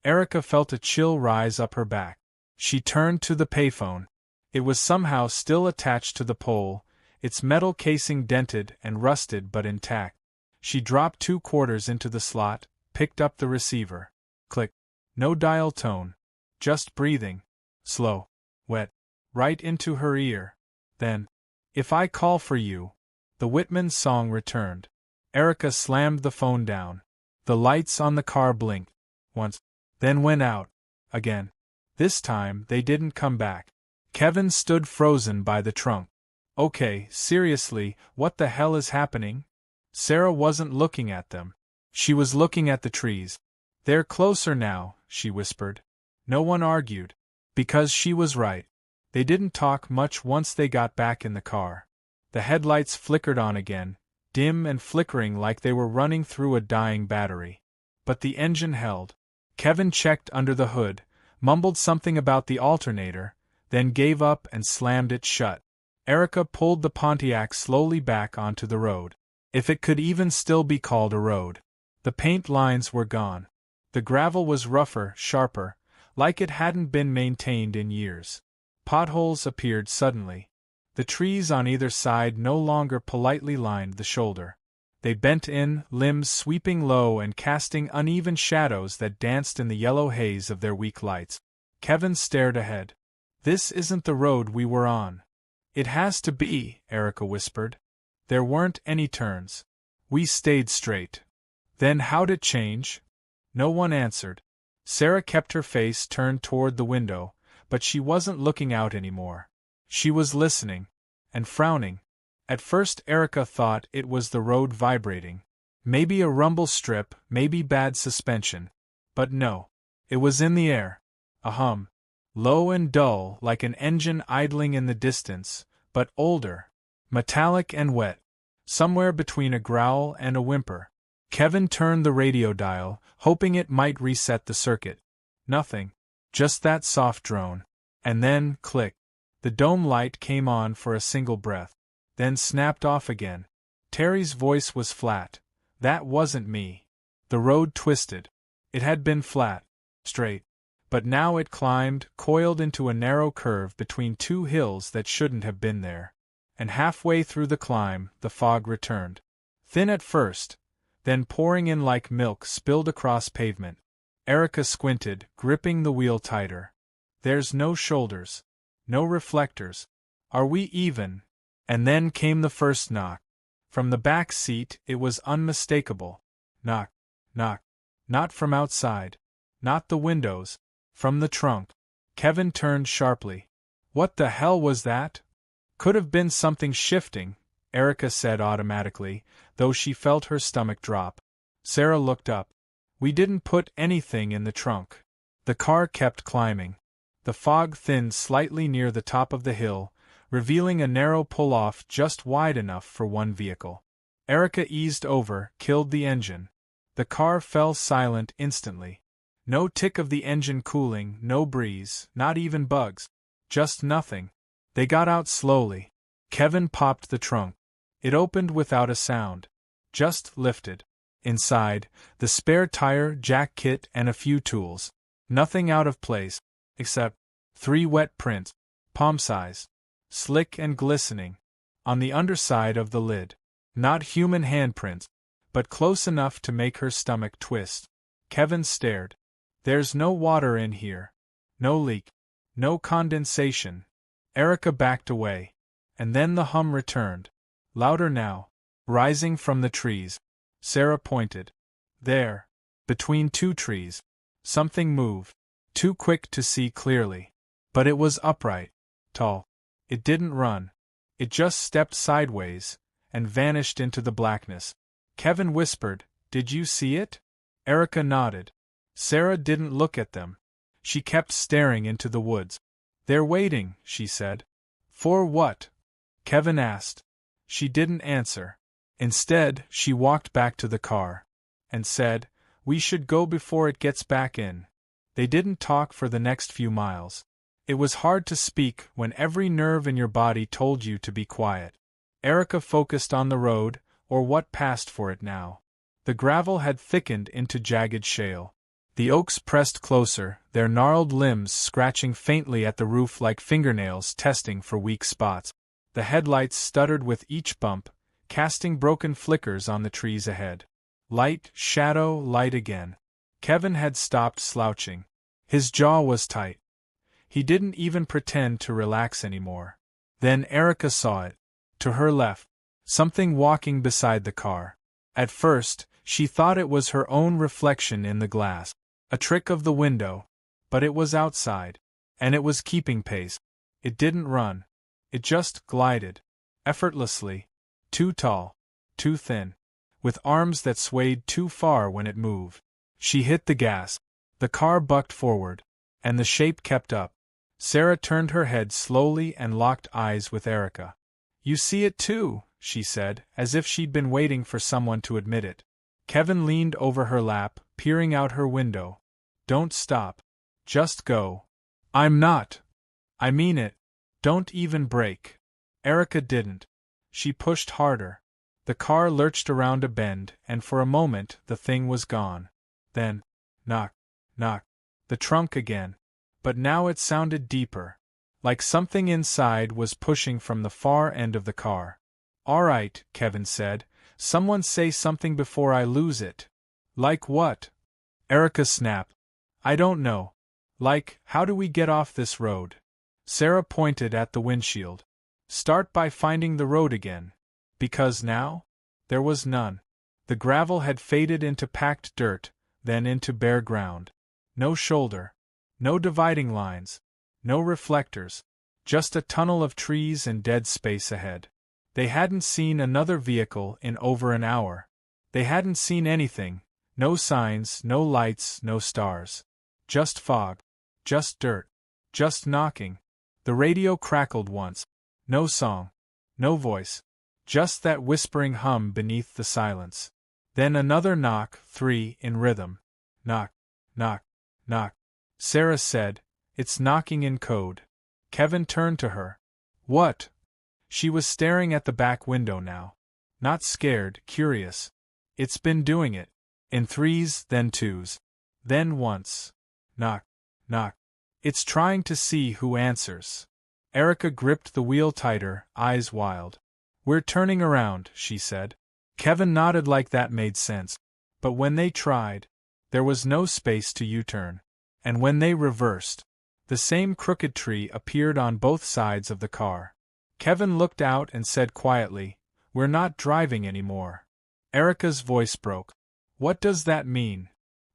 Erica felt a chill rise up her back. She turned to the payphone. It was somehow still attached to the pole, its metal casing dented and rusted but intact. She dropped 2 quarters into the slot, picked up the receiver. Click. No dial tone. Just breathing. Slow. Wet. Right into her ear. Then, "If I call for you." The Whitman's song returned. Erica slammed the phone down. The lights on the car blinked. Once. Then went out. Again. This time, they didn't come back. Kevin stood frozen by the trunk. "Okay, seriously, what the hell is happening?" Sarah wasn't looking at them. She was looking at the trees. "They're closer now," she whispered. No one argued. Because she was right. They didn't talk much once they got back in the car. The headlights flickered on again, dim and flickering like they were running through a dying battery. But the engine held. Kevin checked under the hood, mumbled something about the alternator, then gave up and slammed it shut. Erica pulled the Pontiac slowly back onto the road. If it could even still be called a road. The paint lines were gone. The gravel was rougher, sharper, like it hadn't been maintained in years. Potholes appeared suddenly. The trees on either side no longer politely lined the shoulder. They bent in, limbs sweeping low and casting uneven shadows that danced in the yellow haze of their weak lights. Kevin stared ahead. "This isn't the road we were on." "It has to be," Erica whispered. "There weren't any turns. We stayed straight." "Then how'd it change?" No one answered. Sarah kept her face turned toward the window, but she wasn't looking out anymore. She was listening. And frowning. At first Erica thought it was the road vibrating. Maybe a rumble strip, maybe bad suspension. But no. It was in the air. A hum. Low and dull like an engine idling in the distance, but older. Metallic and wet. Somewhere between a growl and a whimper. Kevin turned the radio dial, hoping it might reset the circuit. Nothing. Just that soft drone. And then, click. The dome light came on for a single breath. Then snapped off again. Terry's voice was flat. "That wasn't me." The road twisted. It had been flat. Straight. But now it climbed, coiled into a narrow curve between 2 hills that shouldn't have been there. And halfway through the climb, the fog returned. Thin at first, then pouring in like milk spilled across pavement. Erica squinted, gripping the wheel tighter. "There's no shoulders. No reflectors. Are we even?" And then came the first knock. From the back seat, it was unmistakable. Knock. Knock. Not from outside. Not the windows. From the trunk. Kevin turned sharply. "What the hell was that?" "Could have been something shifting," Erica said automatically, though she felt her stomach drop. Sarah looked up. "We didn't put anything in the trunk." The car kept climbing. The fog thinned slightly near the top of the hill, revealing a narrow pull-off just wide enough for one vehicle. Erica eased over, killed the engine. The car fell silent instantly. No tick of the engine cooling, no breeze, not even bugs. Just nothing. They got out slowly. Kevin popped the trunk. It opened without a sound. Just lifted. Inside, the spare tire, jack kit, and a few tools. Nothing out of place, except 3 wet prints, palm-sized, slick and glistening, on the underside of the lid. Not human handprints, but close enough to make her stomach twist. Kevin stared. There's no water in here. No leak. No condensation. Erica backed away. And then the hum returned. Louder now. Rising from the trees. Sarah pointed. There. Between 2 trees. Something moved. Too quick to see clearly. But it was upright. Tall. It didn't run. It just stepped sideways, and vanished into the blackness. Kevin whispered, "Did you see it?" Erica nodded. Sarah didn't look at them. She kept staring into the woods. "They're waiting," she said. "For what?" Kevin asked. She didn't answer. Instead, she walked back to the car. And said, "We should go before it gets back in." They didn't talk for the next few miles. It was hard to speak when every nerve in your body told you to be quiet. Erica focused on the road, or what passed for it now. The gravel had thickened into jagged shale. The oaks pressed closer, their gnarled limbs scratching faintly at the roof like fingernails testing for weak spots. The headlights stuttered with each bump, casting broken flickers on the trees ahead. Light, shadow, light again. Kevin had stopped slouching. His jaw was tight. He didn't even pretend to relax anymore. Then Erica saw it. To her left. Something walking beside the car. At first, she thought it was her own reflection in the glass. A trick of the window. But it was outside. And it was keeping pace. It didn't run. It just glided. Effortlessly. Too tall. Too thin. With arms that swayed too far when it moved. She hit the gas. The car bucked forward. And the shape kept up. Sarah turned her head slowly and locked eyes with Erica. "You see it too," she said, as if she'd been waiting for someone to admit it. Kevin leaned over her lap, peering out her window. "Don't stop. Just go." "I'm not. I mean it. Don't even brake." Erica didn't. She pushed harder. The car lurched around a bend, and for a moment the thing was gone. Then, knock, knock. The trunk again. But now it sounded deeper. Like something inside was pushing from the far end of the car. "All right," Kevin said. "Someone say something before I lose it." "Like what?" Erica snapped. "I don't know. Like, how do we get off this road?" Sarah pointed at the windshield. "Start by finding the road again." Because now? There was none. The gravel had faded into packed dirt, then into bare ground. No shoulder. No dividing lines. No reflectors. Just a tunnel of trees and dead space ahead. They hadn't seen another vehicle in over an hour. They hadn't seen anything. No signs, no lights, no stars. Just fog. Just dirt. Just knocking. The radio crackled once. No song. No voice. Just that whispering hum beneath the silence. Then another knock, 3 in rhythm. Knock, knock, knock. Sarah said, "It's knocking in code." Kevin turned to her. "What?" She was staring at the back window now. Not scared, curious. "It's been doing it. In 3s, then 2s. Then once. Knock, knock. It's trying to see who answers." Erica gripped the wheel tighter, eyes wild. "We're turning around," she said. Kevin nodded like that made sense. But when they tried, there was no space to U-turn. And when they reversed, the same crooked tree appeared on both sides of the car. Kevin looked out and said quietly, "We're not driving anymore." Erica's voice broke. "What does that mean?"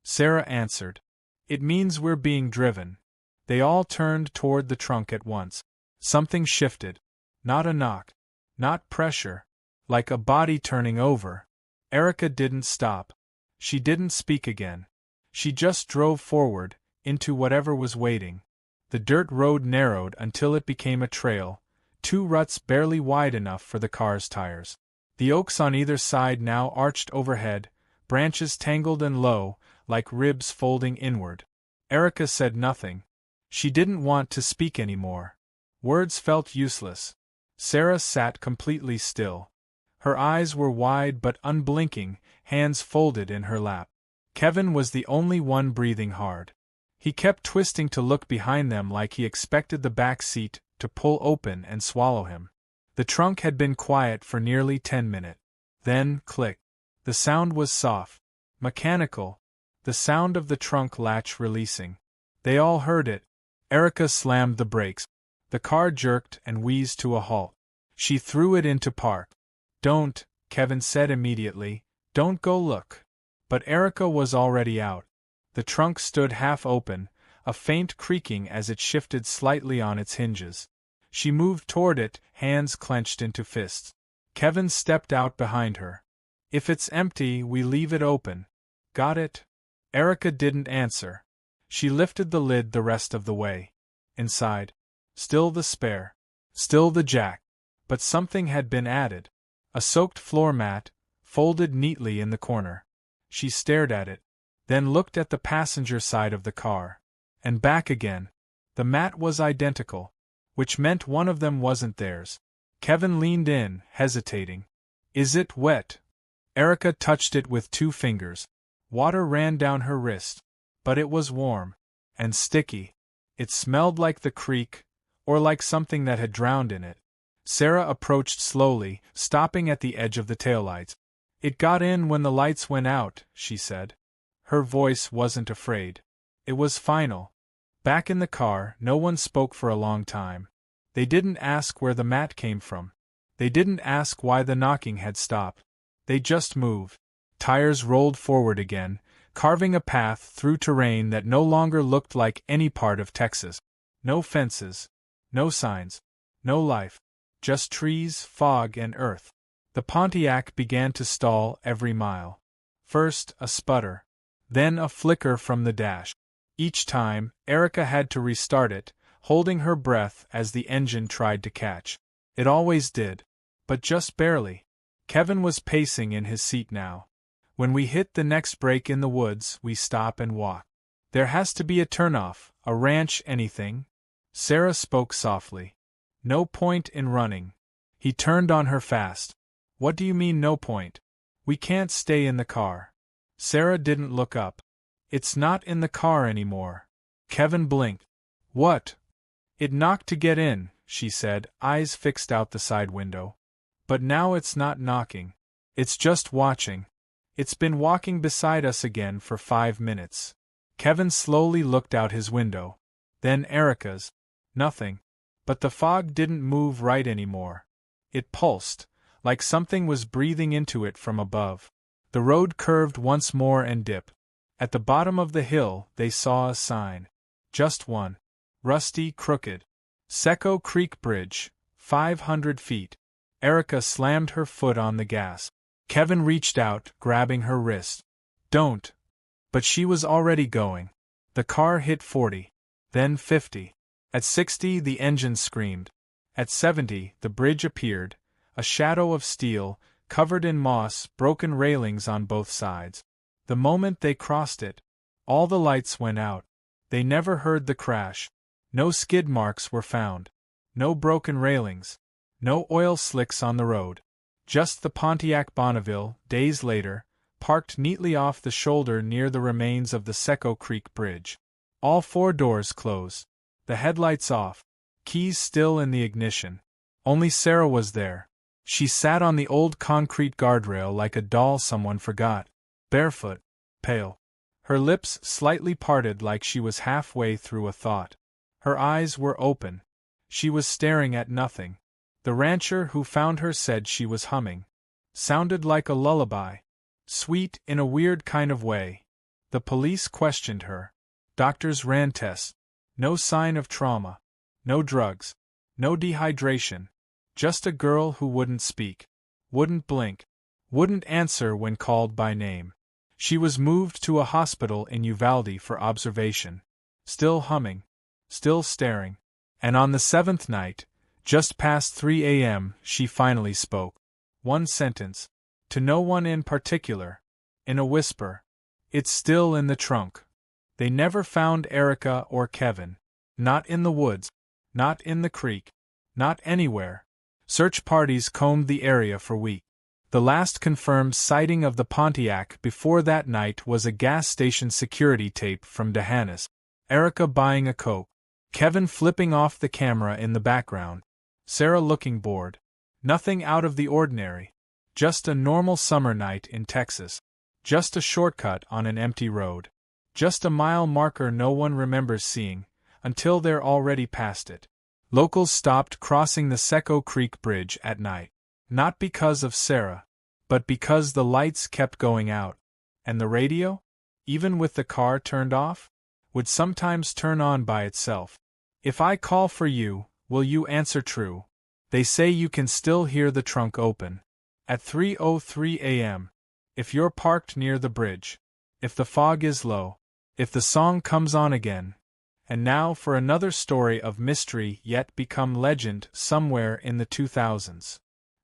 Sarah answered. "It means we're being driven." They all turned toward the trunk at once. Something shifted. Not a knock. Not pressure. Like a body turning over. Erica didn't stop. She didn't speak again. She just drove forward, into whatever was waiting. The dirt road narrowed until it became a trail, 2 ruts barely wide enough for the car's tires. The oaks on either side now arched overhead, branches tangled and low, like ribs folding inward. Erica said nothing. She didn't want to speak anymore. Words felt useless. Sarah sat completely still. Her eyes were wide but unblinking, hands folded in her lap. Kevin was the only one breathing hard. He kept twisting to look behind them like he expected the back seat to pull open and swallow him. The trunk had been quiet for nearly 10 minutes. Then, click. The sound was soft, mechanical, the sound of the trunk latch releasing. They all heard it. Erica slammed the brakes. The car jerked and wheezed to a halt. She threw it into park. "Don't," Kevin said immediately, "don't go look." But Erica was already out. The trunk stood half open, a faint creaking as it shifted slightly on its hinges. She moved toward it, hands clenched into fists. Kevin stepped out behind her. "If it's empty, we leave it open. Got it?" Erica didn't answer. She lifted the lid the rest of the way. Inside, still the spare, still the jack. But something had been added. A soaked floor mat, folded neatly in the corner. She stared at it, then looked at the passenger side of the car. And back again. The mat was identical, which meant one of them wasn't theirs. Kevin leaned in, hesitating. "Is it wet?" Erica touched it with 2 fingers. Water ran down her wrist. But it was warm. And sticky. It smelled like the creek, or like something that had drowned in it. Sarah approached slowly, stopping at the edge of the taillights. "It got in when the lights went out," she said. Her voice wasn't afraid. It was final. Back in the car, no one spoke for a long time. They didn't ask where the mat came from. They didn't ask why the knocking had stopped. They just moved. Tires rolled forward again, carving a path through terrain that no longer looked like any part of Texas. No fences. No signs. No life. Just trees, fog, and earth. The Pontiac began to stall every mile. First, a sputter. Then a flicker from the dash. Each time, Erica had to restart it, holding her breath as the engine tried to catch. It always did. But just barely. Kevin was pacing in his seat now. "When we hit the next break in the woods, we stop and walk. There has to be a turnoff, a ranch, anything." Sarah spoke softly. "No point in running." He turned on her fast. "What do you mean no point? We can't stay in the car." Sarah didn't look up. "It's not in the car anymore." Kevin blinked. "What?" "It knocked to get in," she said, eyes fixed out the side window. "But now it's not knocking. It's just watching. It's been walking beside us again for 5 minutes." Kevin slowly looked out his window. Then Erica's. Nothing. But the fog didn't move right anymore. It pulsed, like something was breathing into it from above. The road curved once more and dipped. At the bottom of the hill, they saw a sign. Just one. Rusty, crooked. Seco Creek Bridge, 500 feet. Erica slammed her foot on the gas. Kevin reached out, grabbing her wrist. "Don't." But she was already going. The car hit 40. Then 50. At 60, the engine screamed. At 70, the bridge appeared, a shadow of steel, covered in moss, broken railings on both sides. The moment they crossed it, all the lights went out. They never heard the crash. No skid marks were found. No broken railings. No oil slicks on the road. Just the Pontiac Bonneville, days later, parked neatly off the shoulder near the remains of the Seco Creek Bridge. All 4 doors closed. The headlights off. Keys still in the ignition. Only Sarah was there. She sat on the old concrete guardrail like a doll someone forgot. Barefoot. Pale. Her lips slightly parted like she was halfway through a thought. Her eyes were open. She was staring at nothing. The rancher who found her said she was humming. Sounded like a lullaby. Sweet in a weird kind of way. The police questioned her. Doctors ran tests. No sign of trauma. No drugs. No dehydration. Just a girl who wouldn't speak. Wouldn't blink. Wouldn't answer when called by name. She was moved to a hospital in Uvalde for observation. Still humming. Still staring. And on the 7th night, just past 3 a.m., she finally spoke. One sentence. To no one in particular. In a whisper. It's still in the trunk. They never found Erica or Kevin. Not in the woods. Not in the creek. Not anywhere. Search parties combed the area for weeks. The last confirmed sighting of the Pontiac before that night was a gas station security tape from Dehanis. Erica buying a Coke. Kevin flipping off the camera in the background. Sarah looking bored. Nothing out of the ordinary. Just a normal summer night in Texas. Just a shortcut on an empty road. Just a mile marker no one remembers seeing, until they're already past it. Locals stopped crossing the Seco Creek Bridge at night. Not because of Sarah, but because the lights kept going out. And the radio, even with the car turned off, would sometimes turn on by itself. If I call for you, will you answer true? They say you can still hear the trunk open. At 3:03 a.m. If you're parked near the bridge. If the fog is low. If the song comes on again. And now for another story of mystery yet become legend somewhere in the 2000s.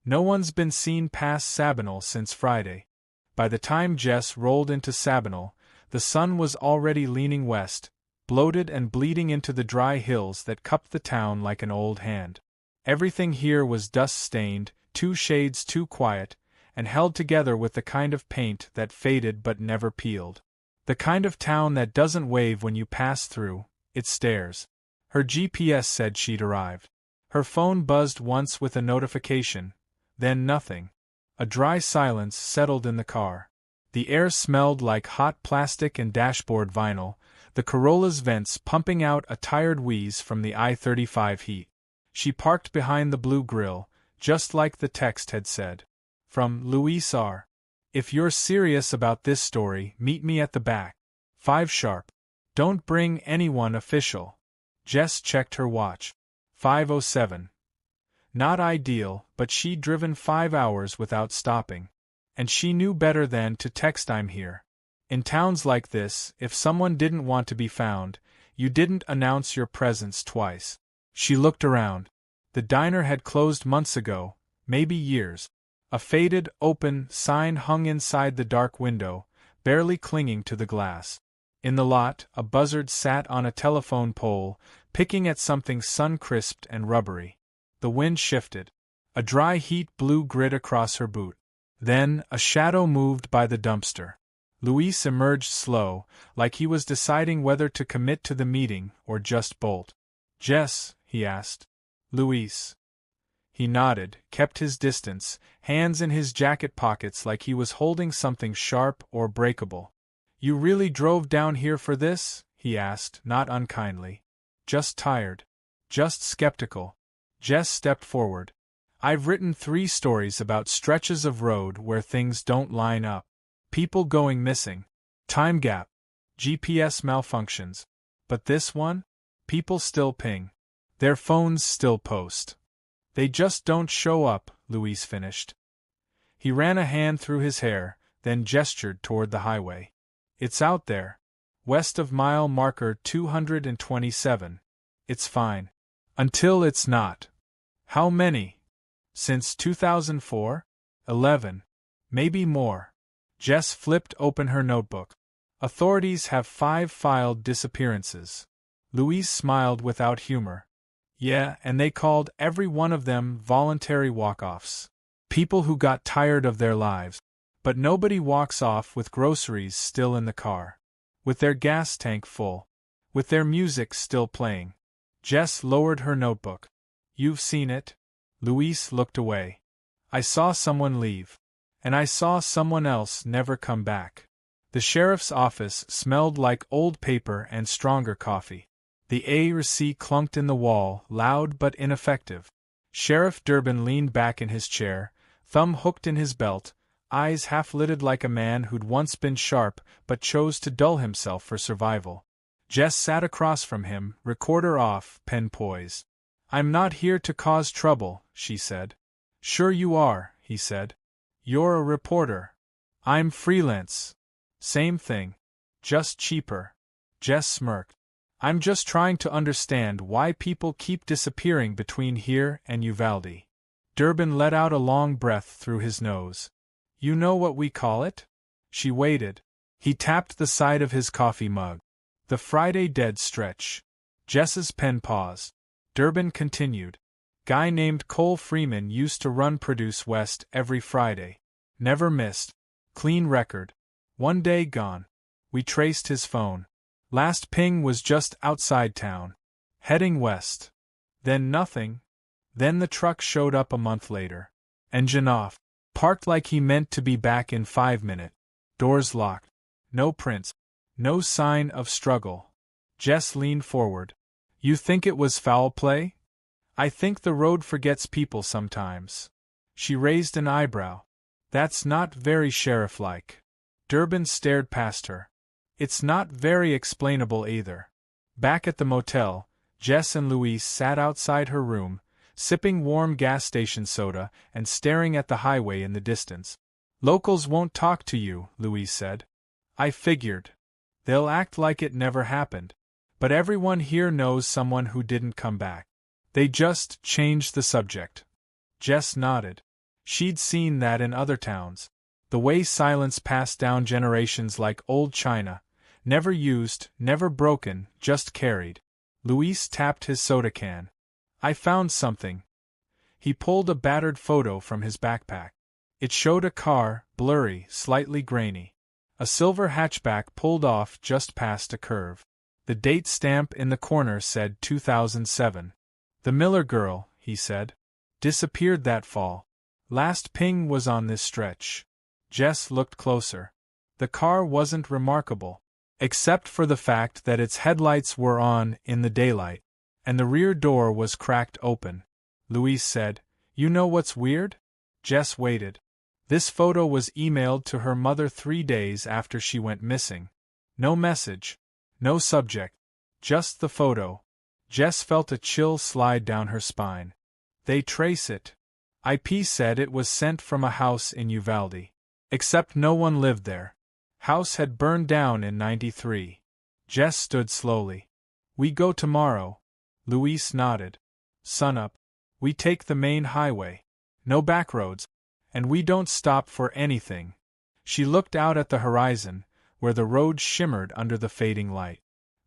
No one's been seen past Sabinal since Friday. By the time Jess rolled into Sabinal, the sun was already leaning west, bloated and bleeding into the dry hills that cupped the town like an old hand. Everything here was dust-stained, 2 shades too quiet, and held together with the kind of paint that faded but never peeled. The kind of town that doesn't wave when you pass through, it stares. Her GPS said she'd arrived. Her phone buzzed once with a notification, then nothing. A dry silence settled in the car. The air smelled like hot plastic and dashboard vinyl, the Corolla's vents pumping out a tired wheeze from the I-35 heat. She parked behind the blue grille, just like the text had said. From Luis R. If you're serious about this story, meet me at the back. 5 sharp. Don't bring anyone official. Jess checked her watch. 5:07. Not ideal, but she'd driven 5 hours without stopping. And she knew better than to text "I'm here." In towns like this, if someone didn't want to be found, you didn't announce your presence twice. She looked around. The diner had closed months ago, maybe years. A faded, open sign hung inside the dark window, barely clinging to the glass. In the lot, a buzzard sat on a telephone pole, picking at something sun-crisped and rubbery. The wind shifted. A dry heat blew grit across her boot. Then, a shadow moved by the dumpster. Luis emerged slow, like he was deciding whether to commit to the meeting or just bolt. "Jess?" he asked. "Luis." He nodded, kept his distance, hands in his jacket pockets like he was holding something sharp or breakable. "You really drove down here for this?" he asked, not unkindly. "Just tired. Just skeptical." Jess stepped forward. "I've written 3 stories about stretches of road where things don't line up. People going missing. Time gap. GPS malfunctions. But this one? People still ping. Their phones still post. They just don't show up," Luis finished. He ran a hand through his hair, then gestured toward the highway. "It's out there. West of mile marker 227. It's fine. Until it's not." "How many?" "Since 2004? 11. Maybe more." Jess flipped open her notebook. "Authorities have 5 filed disappearances." Luis smiled without humor. "Yeah, and they called every one of them voluntary walk-offs. People who got tired of their lives. But nobody walks off with groceries still in the car. With their gas tank full. With their music still playing." Jess lowered her notebook. "You've seen it?" Luis looked away. "I saw someone leave. And I saw someone else never come back." The sheriff's office smelled like old paper and stronger coffee. The A-receipt clunked in the wall, loud but ineffective. Sheriff Durbin leaned back in his chair, thumb hooked in his belt, eyes half-lidded like a man who'd once been sharp but chose to dull himself for survival. Jess sat across from him, recorder off, pen poised. "I'm not here to cause trouble," she said. "Sure you are," he said. "You're a reporter." "I'm freelance." "Same thing. Just cheaper." Jess smirked. "I'm just trying to understand why people keep disappearing between here and Uvalde." Durbin let out a long breath through his nose. "You know what we call it?" She waited. He tapped the side of his coffee mug. The Friday dead stretch. Jess's pen paused. Durbin continued. Guy named Cole Freeman used to run Produce West every Friday. Never missed. Clean record. One day gone. We traced his phone. Last ping was just outside town. Heading west. Then nothing. Then the truck showed up a month later. Engine off. Parked like he meant to be back in 5 minutes. Doors locked. No prints. No sign of struggle. Jess leaned forward. You think it was foul play? I think the road forgets people sometimes. She raised an eyebrow. That's not very sheriff-like. Durbin stared past her. It's not very explainable either. Back at the motel, Jess and Louise sat outside her room, sipping warm gas station soda and staring at the highway in the distance. Locals won't talk to you, Louise said. I figured. They'll act like it never happened. But everyone here knows someone who didn't come back. They just changed the subject. Jess nodded. She'd seen that in other towns. The way silence passed down generations like old china. Never used, never broken, just carried. Luis tapped his soda can. I found something. He pulled a battered photo from his backpack. It showed a car, blurry, slightly grainy. A silver hatchback pulled off just past a curve. The date stamp in the corner said 2007. The Miller girl, he said. Disappeared that fall. Last ping was on this stretch. Jess looked closer. The car wasn't remarkable, except for the fact that its headlights were on in the daylight, and the rear door was cracked open. Louise said, You know what's weird? Jess waited. This photo was emailed to her mother 3 days after she went missing. No message. No subject. Just the photo. Jess felt a chill slide down her spine. They trace it. IP said it was sent from a house in Uvalde. Except no one lived there. House had burned down in '93. Jess stood slowly. We go tomorrow. Luis nodded. Sunup. We take the main highway. No back roads. And we don't stop for anything. She looked out at the horizon, where the road shimmered under the fading light.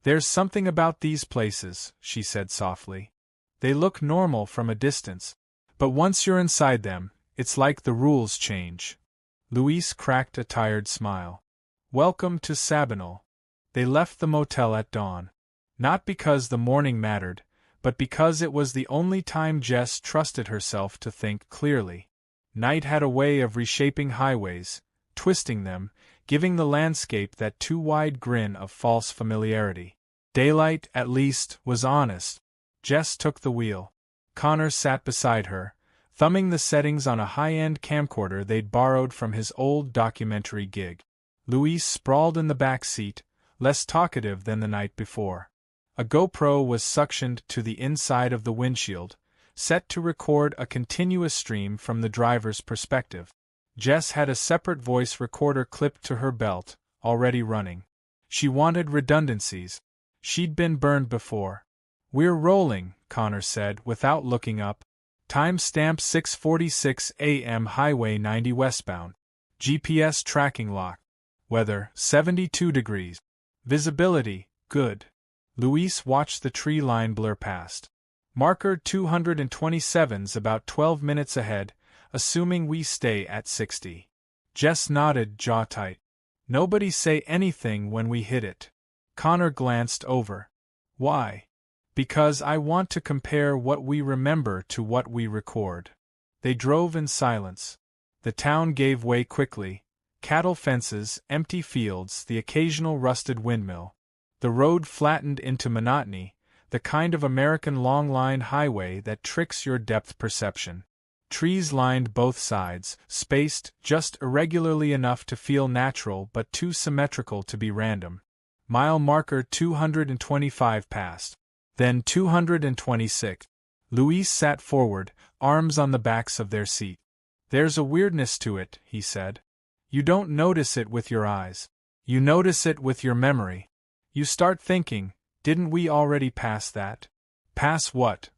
There's something about these places, she said softly. They look normal from a distance. But once you're inside them, it's like the rules change. Luis cracked a tired smile. Welcome to Sabinal. They left the motel at dawn. Not because the morning mattered, but because it was the only time Jess trusted herself to think clearly. Night had a way of reshaping highways, twisting them, giving the landscape that too wide grin of false familiarity. Daylight, at least, was honest. Jess took the wheel. Connor sat beside her, thumbing the settings on a high-end camcorder they'd borrowed from his old documentary gig. Louise sprawled in the back seat, less talkative than the night before. A GoPro was suctioned to the inside of the windshield, set to record a continuous stream from the driver's perspective. Jess had a separate voice recorder clipped to her belt, already running. She wanted redundancies. She'd been burned before. We're rolling, Connor said without looking up. Timestamp 6:46 a.m. Highway 90 westbound. GPS tracking lock. Weather, 72 degrees. Visibility, good. Luis watched the tree line blur past. Marker 227's about 12 minutes ahead, assuming we stay at 60. Jess nodded, jaw tight. Nobody say anything when we hit it. Connor glanced over. Why? Because I want to compare what we remember to what we record. They drove in silence. The town gave way quickly. Cattle fences, empty fields, the occasional rusted windmill. The road flattened into monotony, the kind of American long-line highway that tricks your depth perception. Trees lined both sides, spaced just irregularly enough to feel natural but too symmetrical to be random. Mile marker 225 passed. Then 226. Luis sat forward, arms on the backs of their seat. There's a weirdness to it, he said. You don't notice it with your eyes. You notice it with your memory. You start thinking, didn't we already pass that? Pass what?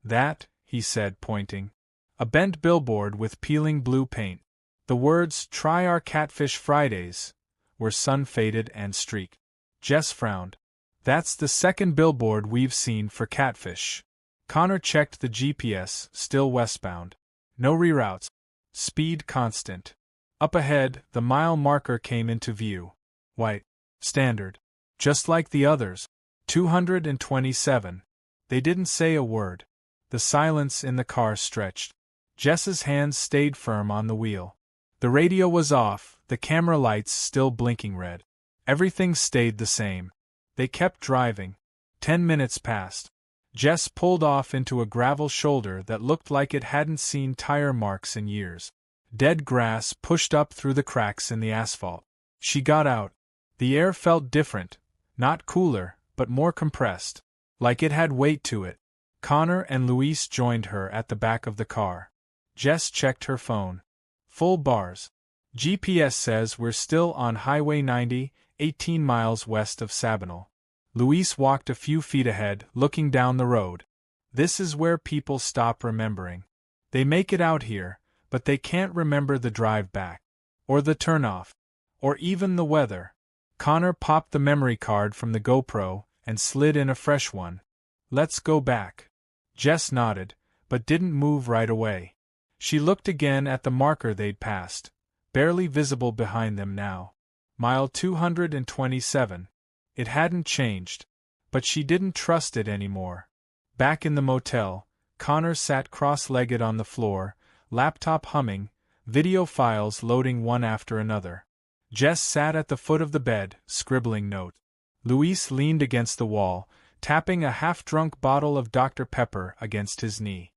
That, he said, pointing. A bent billboard with peeling blue paint. The words, "Try our Catfish Fridays," were sun-faded and streaked. Jess frowned. That's the second billboard we've seen for catfish. Connor checked the GPS, still westbound. No reroutes. Speed constant. Up ahead, the mile marker came into view. White. Standard. Just like the others. 227. They didn't say a word. The silence in the car stretched. Jess's hands stayed firm on the wheel. The radio was off, the camera lights still blinking red. Everything stayed the same. They kept driving. 10 minutes passed. Jess pulled off into a gravel shoulder that looked like it hadn't seen tire marks in years. Dead grass pushed up through the cracks in the asphalt. She got out. The air felt different, not cooler, but more compressed, like it had weight to it. Connor and Luis joined her at the back of the car. Jess checked her phone. Full bars. GPS says we're still on Highway 90, 18 miles west of Sabinal. Luis walked a few feet ahead, looking down the road. This is where people stop remembering. They make it out here, but they can't remember the drive back. Or the turnoff. Or even the weather. Connor popped the memory card from the GoPro and slid in a fresh one. Let's go back. Jess nodded, but didn't move right away. She looked again at the marker they'd passed, barely visible behind them now. Mile 227. It hadn't changed, but she didn't trust it anymore. Back in the motel, Connor sat cross-legged on the floor, laptop humming, video files loading one after another. Jess sat at the foot of the bed, scribbling notes. Luis leaned against the wall, tapping a half-drunk bottle of Dr. Pepper against his knee.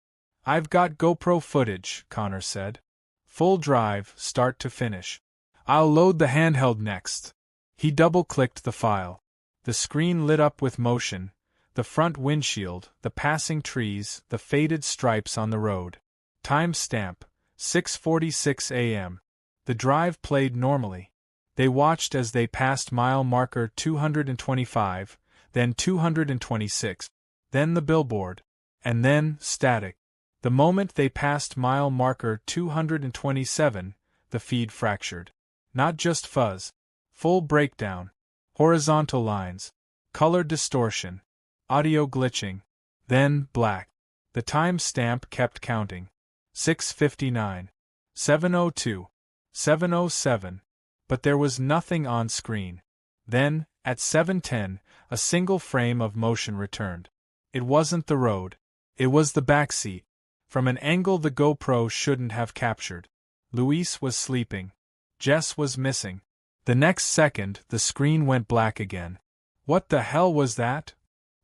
I've got GoPro footage, Connor said. Full drive, start to finish. I'll load the handheld next. He double-clicked the file. The screen lit up with motion, the front windshield, the passing trees, the faded stripes on the road. Time stamp, 6:46 a.m. The drive played normally. They watched as they passed mile marker 225, then 226, then the billboard, and then static. The moment they passed mile marker 227, the feed fractured. Not just fuzz. Full breakdown. Horizontal lines. Color distortion. Audio glitching. Then black. The time stamp kept counting. 6:59. 7:02. 7:07. But there was nothing on screen. Then, at 7:10, a single frame of motion returned. It wasn't the road. It was the backseat. From an angle the GoPro shouldn't have captured. Luis was sleeping. Jess was missing. The next second, the screen went black again. What the hell was that?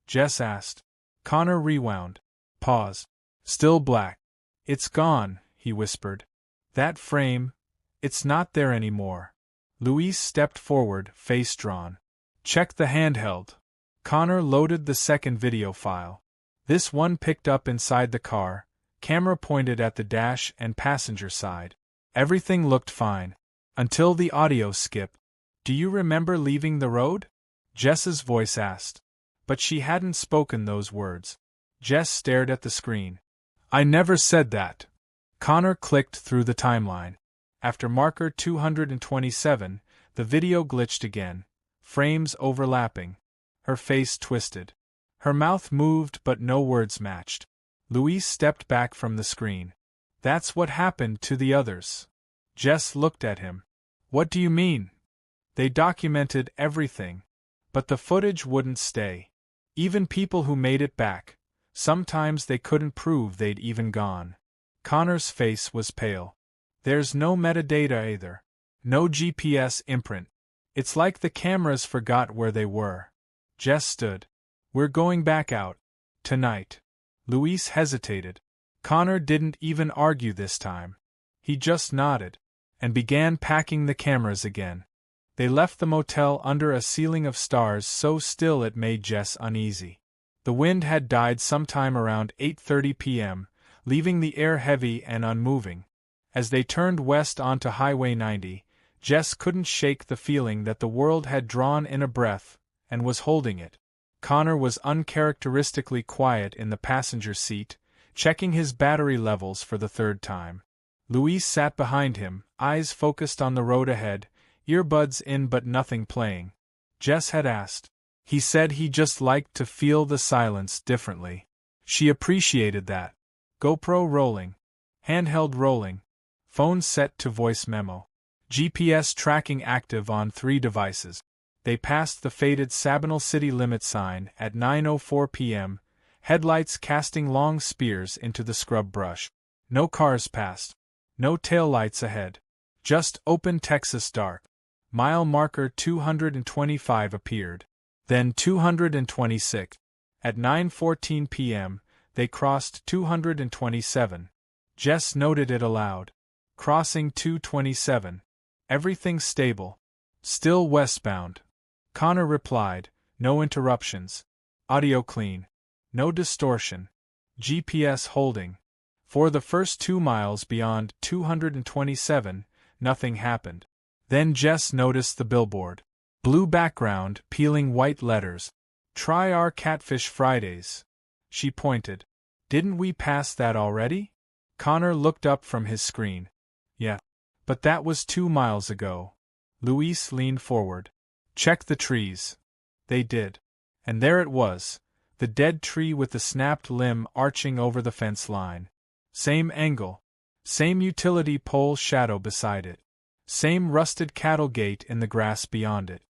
Jess asked. Connor rewound. Pause. Still black. It's gone, he whispered. That frame, it's not there anymore. Luis stepped forward, face drawn. Check the handheld. Connor loaded the second video file. This one picked up inside the car, camera pointed at the dash and passenger side. Everything looked fine. Until the audio skipped. Do you remember leaving the road? Jess's voice asked. But she hadn't spoken those words. Jess stared at the screen. I never said that. Connor clicked through the timeline. After marker 227, the video glitched again, frames overlapping. Her face twisted. Her mouth moved but no words matched. Luis stepped back from the screen. That's what happened to the others. Jess looked at him. What do you mean? They documented everything. But the footage wouldn't stay. Even people who made it back, sometimes they couldn't prove they'd even gone. Connor's face was pale. There's no metadata either. No GPS imprint. It's like the cameras forgot where they were. Jess stood. We're going back out. Tonight. Luis hesitated. Connor didn't even argue this time. He just nodded, and began packing the cameras again. They left the motel under a ceiling of stars so still it made Jess uneasy. The wind had died sometime around 8:30 p.m., leaving the air heavy and unmoving. As they turned west onto Highway 90, Jess couldn't shake the feeling that the world had drawn in a breath and was holding it. Connor was uncharacteristically quiet in the passenger seat, checking his battery levels for the third time. Luis sat behind him, eyes focused on the road ahead, earbuds in but nothing playing. Jess had asked. He said he just liked to feel the silence differently. She appreciated that. GoPro rolling. Handheld rolling. Phone set to voice memo. GPS tracking active on 3 devices. They passed the faded Sabinal city limit sign at 9:04 p.m., headlights casting long spears into the scrub brush. No cars passed. No taillights ahead. Just open Texas dark. Mile marker 225 appeared. Then 226. At 9:14 p.m., they crossed 227. Jess noted it aloud. Crossing 227. Everything stable. Still westbound. Connor replied, no interruptions. Audio clean. No distortion. GPS holding. For the first 2 miles beyond 227, nothing happened. Then Jess noticed the billboard. Blue background, peeling white letters. Try our Catfish Fridays. She pointed. Didn't we pass that already? Connor looked up from his screen. Yeah. But that was 2 miles ago. Luis leaned forward. Check the trees. They did. And there it was. The dead tree with the snapped limb arching over the fence line. Same angle. Same utility pole shadow beside it. Same rusted cattle gate in the grass beyond it.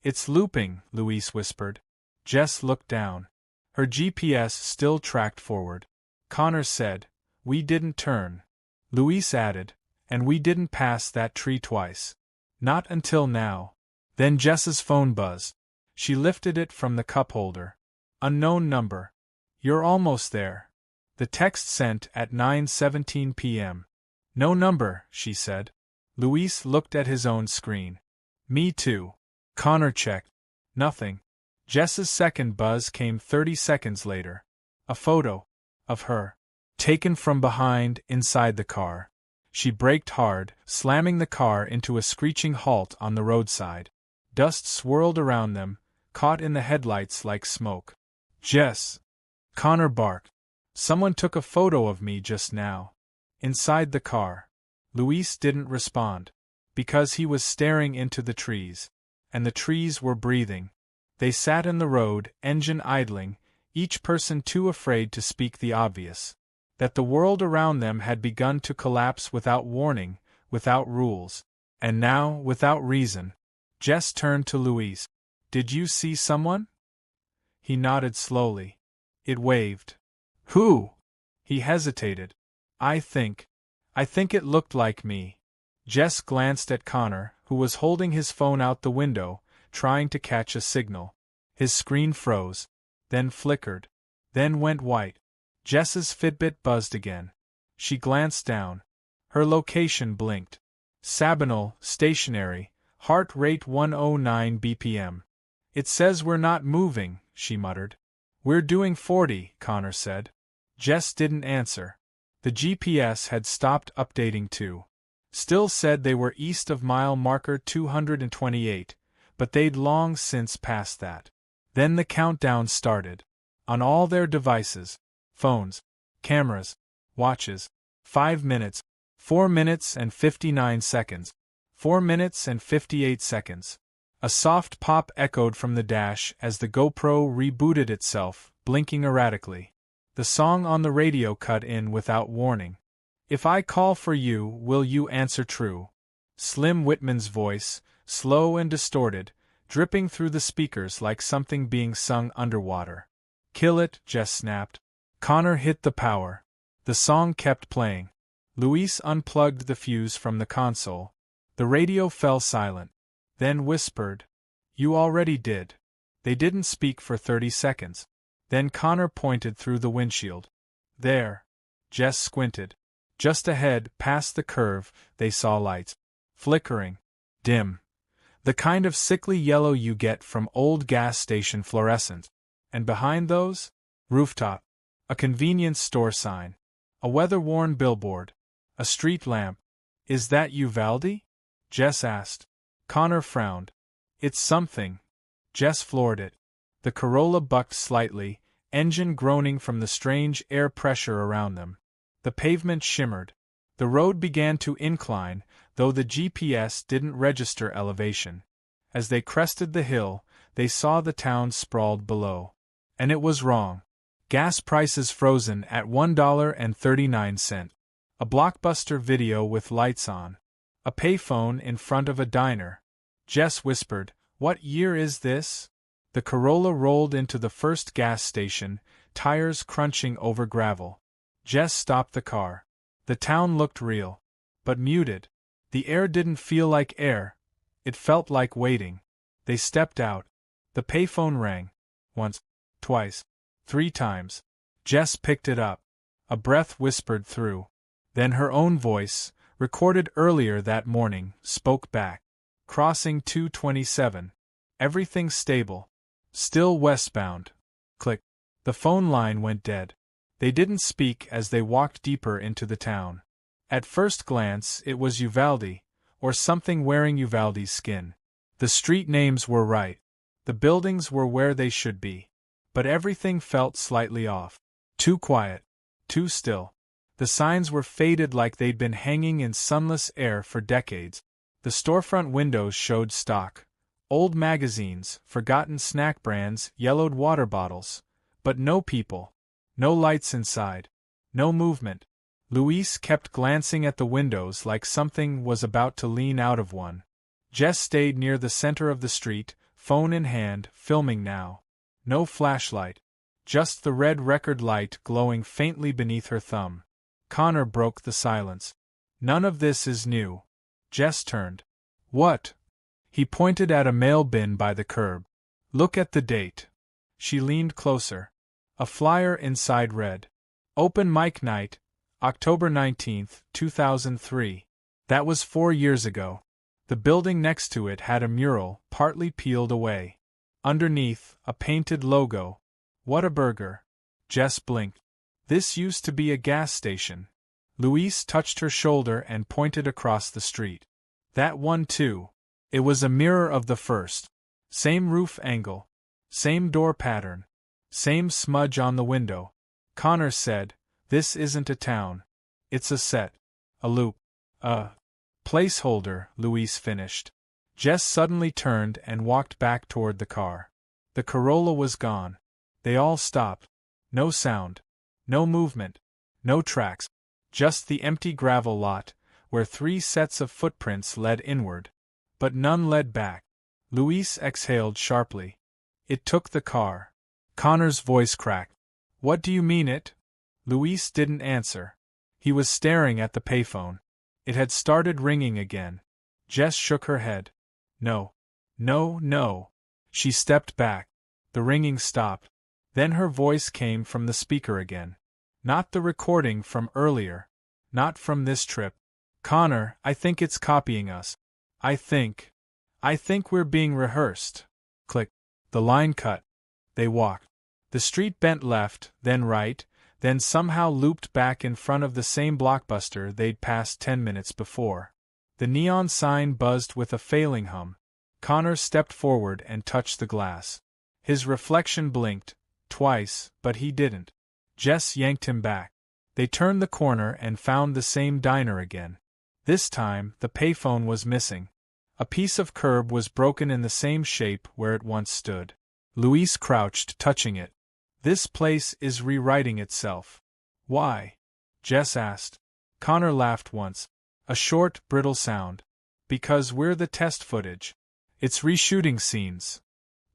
It's looping, Luis whispered. Jess looked down. Her GPS still tracked forward. Connor said, we didn't turn. Luis added, and we didn't pass that tree twice. Not until now. Then Jess's phone buzzed. She lifted it from the cup holder. Unknown number. You're almost there. The text sent at 9:17 p.m. No number, she said. Luis looked at his own screen. Me too. Connor checked. Nothing. Jess's second buzz came 30 seconds later. A photo. Of her. Taken from behind, inside the car. She braked hard, slamming the car into a screeching halt on the roadside. Dust swirled around them, caught in the headlights like smoke. Jess! Connor barked. Someone took a photo of me just now. Inside the car. Luis didn't respond. Because he was staring into the trees. And the trees were breathing. They sat in the road, engine idling, each person too afraid to speak the obvious. That the world around them had begun to collapse without warning, without rules. And now, without reason. Jess turned to Luis. Did you see someone? He nodded slowly. It waved. Who? He hesitated. I think it looked like me. Jess glanced at Connor, who was holding his phone out the window, trying to catch a signal. His screen froze, then flickered, then went white. Jess's Fitbit buzzed again. She glanced down. Her location blinked. Sabinal, stationary, heart rate 109 BPM. It says we're not moving, she muttered. We're doing 40, Connor said. Jess didn't answer. The GPS had stopped updating too. Still said they were east of mile marker 228, but they'd long since passed that. Then the countdown started. On all their devices. Phones, cameras, watches. 5 minutes, 4 minutes and 59 seconds, 4 minutes and 58 seconds. A soft pop echoed from the dash as the GoPro rebooted itself, blinking erratically. The song on the radio cut in without warning. If I call for you, will you answer true? Slim Whitman's voice, slow and distorted, dripping through the speakers like something being sung underwater. Kill it, Jess snapped. Connor hit the power. The song kept playing. Luis unplugged the fuse from the console. The radio fell silent. Then whispered. You already did. They didn't speak for 30 seconds. Then Connor pointed through the windshield. There. Jess squinted. Just ahead, past the curve, they saw lights. Flickering. Dim. The kind of sickly yellow you get from old gas station fluorescent. And behind those? Rooftop. A convenience store sign. A weather-worn billboard. A street lamp. Is that Uvalde? Jess asked. Connor frowned. It's something. Jess floored it. The Corolla bucked slightly, engine groaning from the strange air pressure around them. The pavement shimmered. The road began to incline, though the GPS didn't register elevation. As they crested the hill, they saw the town sprawled below. And it was wrong. Gas prices frozen at $1.39. A blockbuster video with lights on. A payphone in front of a diner. Jess whispered, "What year is this?" The Corolla rolled into the first gas station, tires crunching over gravel. Jess stopped the car. The town looked real. But muted. The air didn't feel like air. It felt like waiting. They stepped out. The payphone rang. Once. Twice. 3 times. Jess picked it up. A breath whispered through. Then her own voice, recorded earlier that morning, spoke back. Crossing 227. Everything stable. Still westbound. Click. The phone line went dead. They didn't speak as they walked deeper into the town. At first glance it was Uvalde, or something wearing Uvalde's skin. The street names were right. The buildings were where they should be. But everything felt slightly off. Too quiet. Too still. The signs were faded like they'd been hanging in sunless air for decades. The storefront windows showed stock. Old magazines, forgotten snack brands, yellowed water bottles. But no people. No lights inside. No movement. Luis kept glancing at the windows like something was about to lean out of one. Jess stayed near the center of the street, phone in hand, filming now. No flashlight. Just the red record light glowing faintly beneath her thumb. Connor broke the silence. "None of this is new." Jess turned. "What?" He pointed at a mail bin by the curb. "Look at the date." She leaned closer. A flyer inside read, "Open Mic Night, October 19th, 2003. That was 4 years ago. The building next to it had a mural, partly peeled away. Underneath, a painted logo. Whataburger. Jess blinked. This used to be a gas station. Luis touched her shoulder and pointed across the street. That one too. It was a mirror of the first. Same roof angle. Same door pattern. Same smudge on the window. Connor said, "This isn't a town. It's a set. A loop. A placeholder," Luis finished. Jess suddenly turned and walked back toward the car. The Corolla was gone. They all stopped. No sound. No movement. No tracks. Just the empty gravel lot, where 3 sets of footprints led inward. But none led back. Luis exhaled sharply. "It took the car." Connor's voice cracked. "What do you mean it?" Luis didn't answer. He was staring at the payphone. It had started ringing again. Jess shook her head. "No. No, no." She stepped back. The ringing stopped. Then her voice came from the speaker again. Not the recording from earlier. Not from this trip. "Connor, I think it's copying us. I think we're being rehearsed." Click. The line cut. They walked. The street bent left, then right, then somehow looped back in front of the same blockbuster they'd passed 10 minutes before. The neon sign buzzed with a failing hum. Connor stepped forward and touched the glass. His reflection blinked, twice, but he didn't. Jess yanked him back. They turned the corner and found the same diner again. This time, the payphone was missing. A piece of curb was broken in the same shape where it once stood. Luis crouched, touching it. "This place is rewriting itself." "Why?" Jess asked. Connor laughed once. A short, brittle sound. "Because we're the test footage. It's reshooting scenes."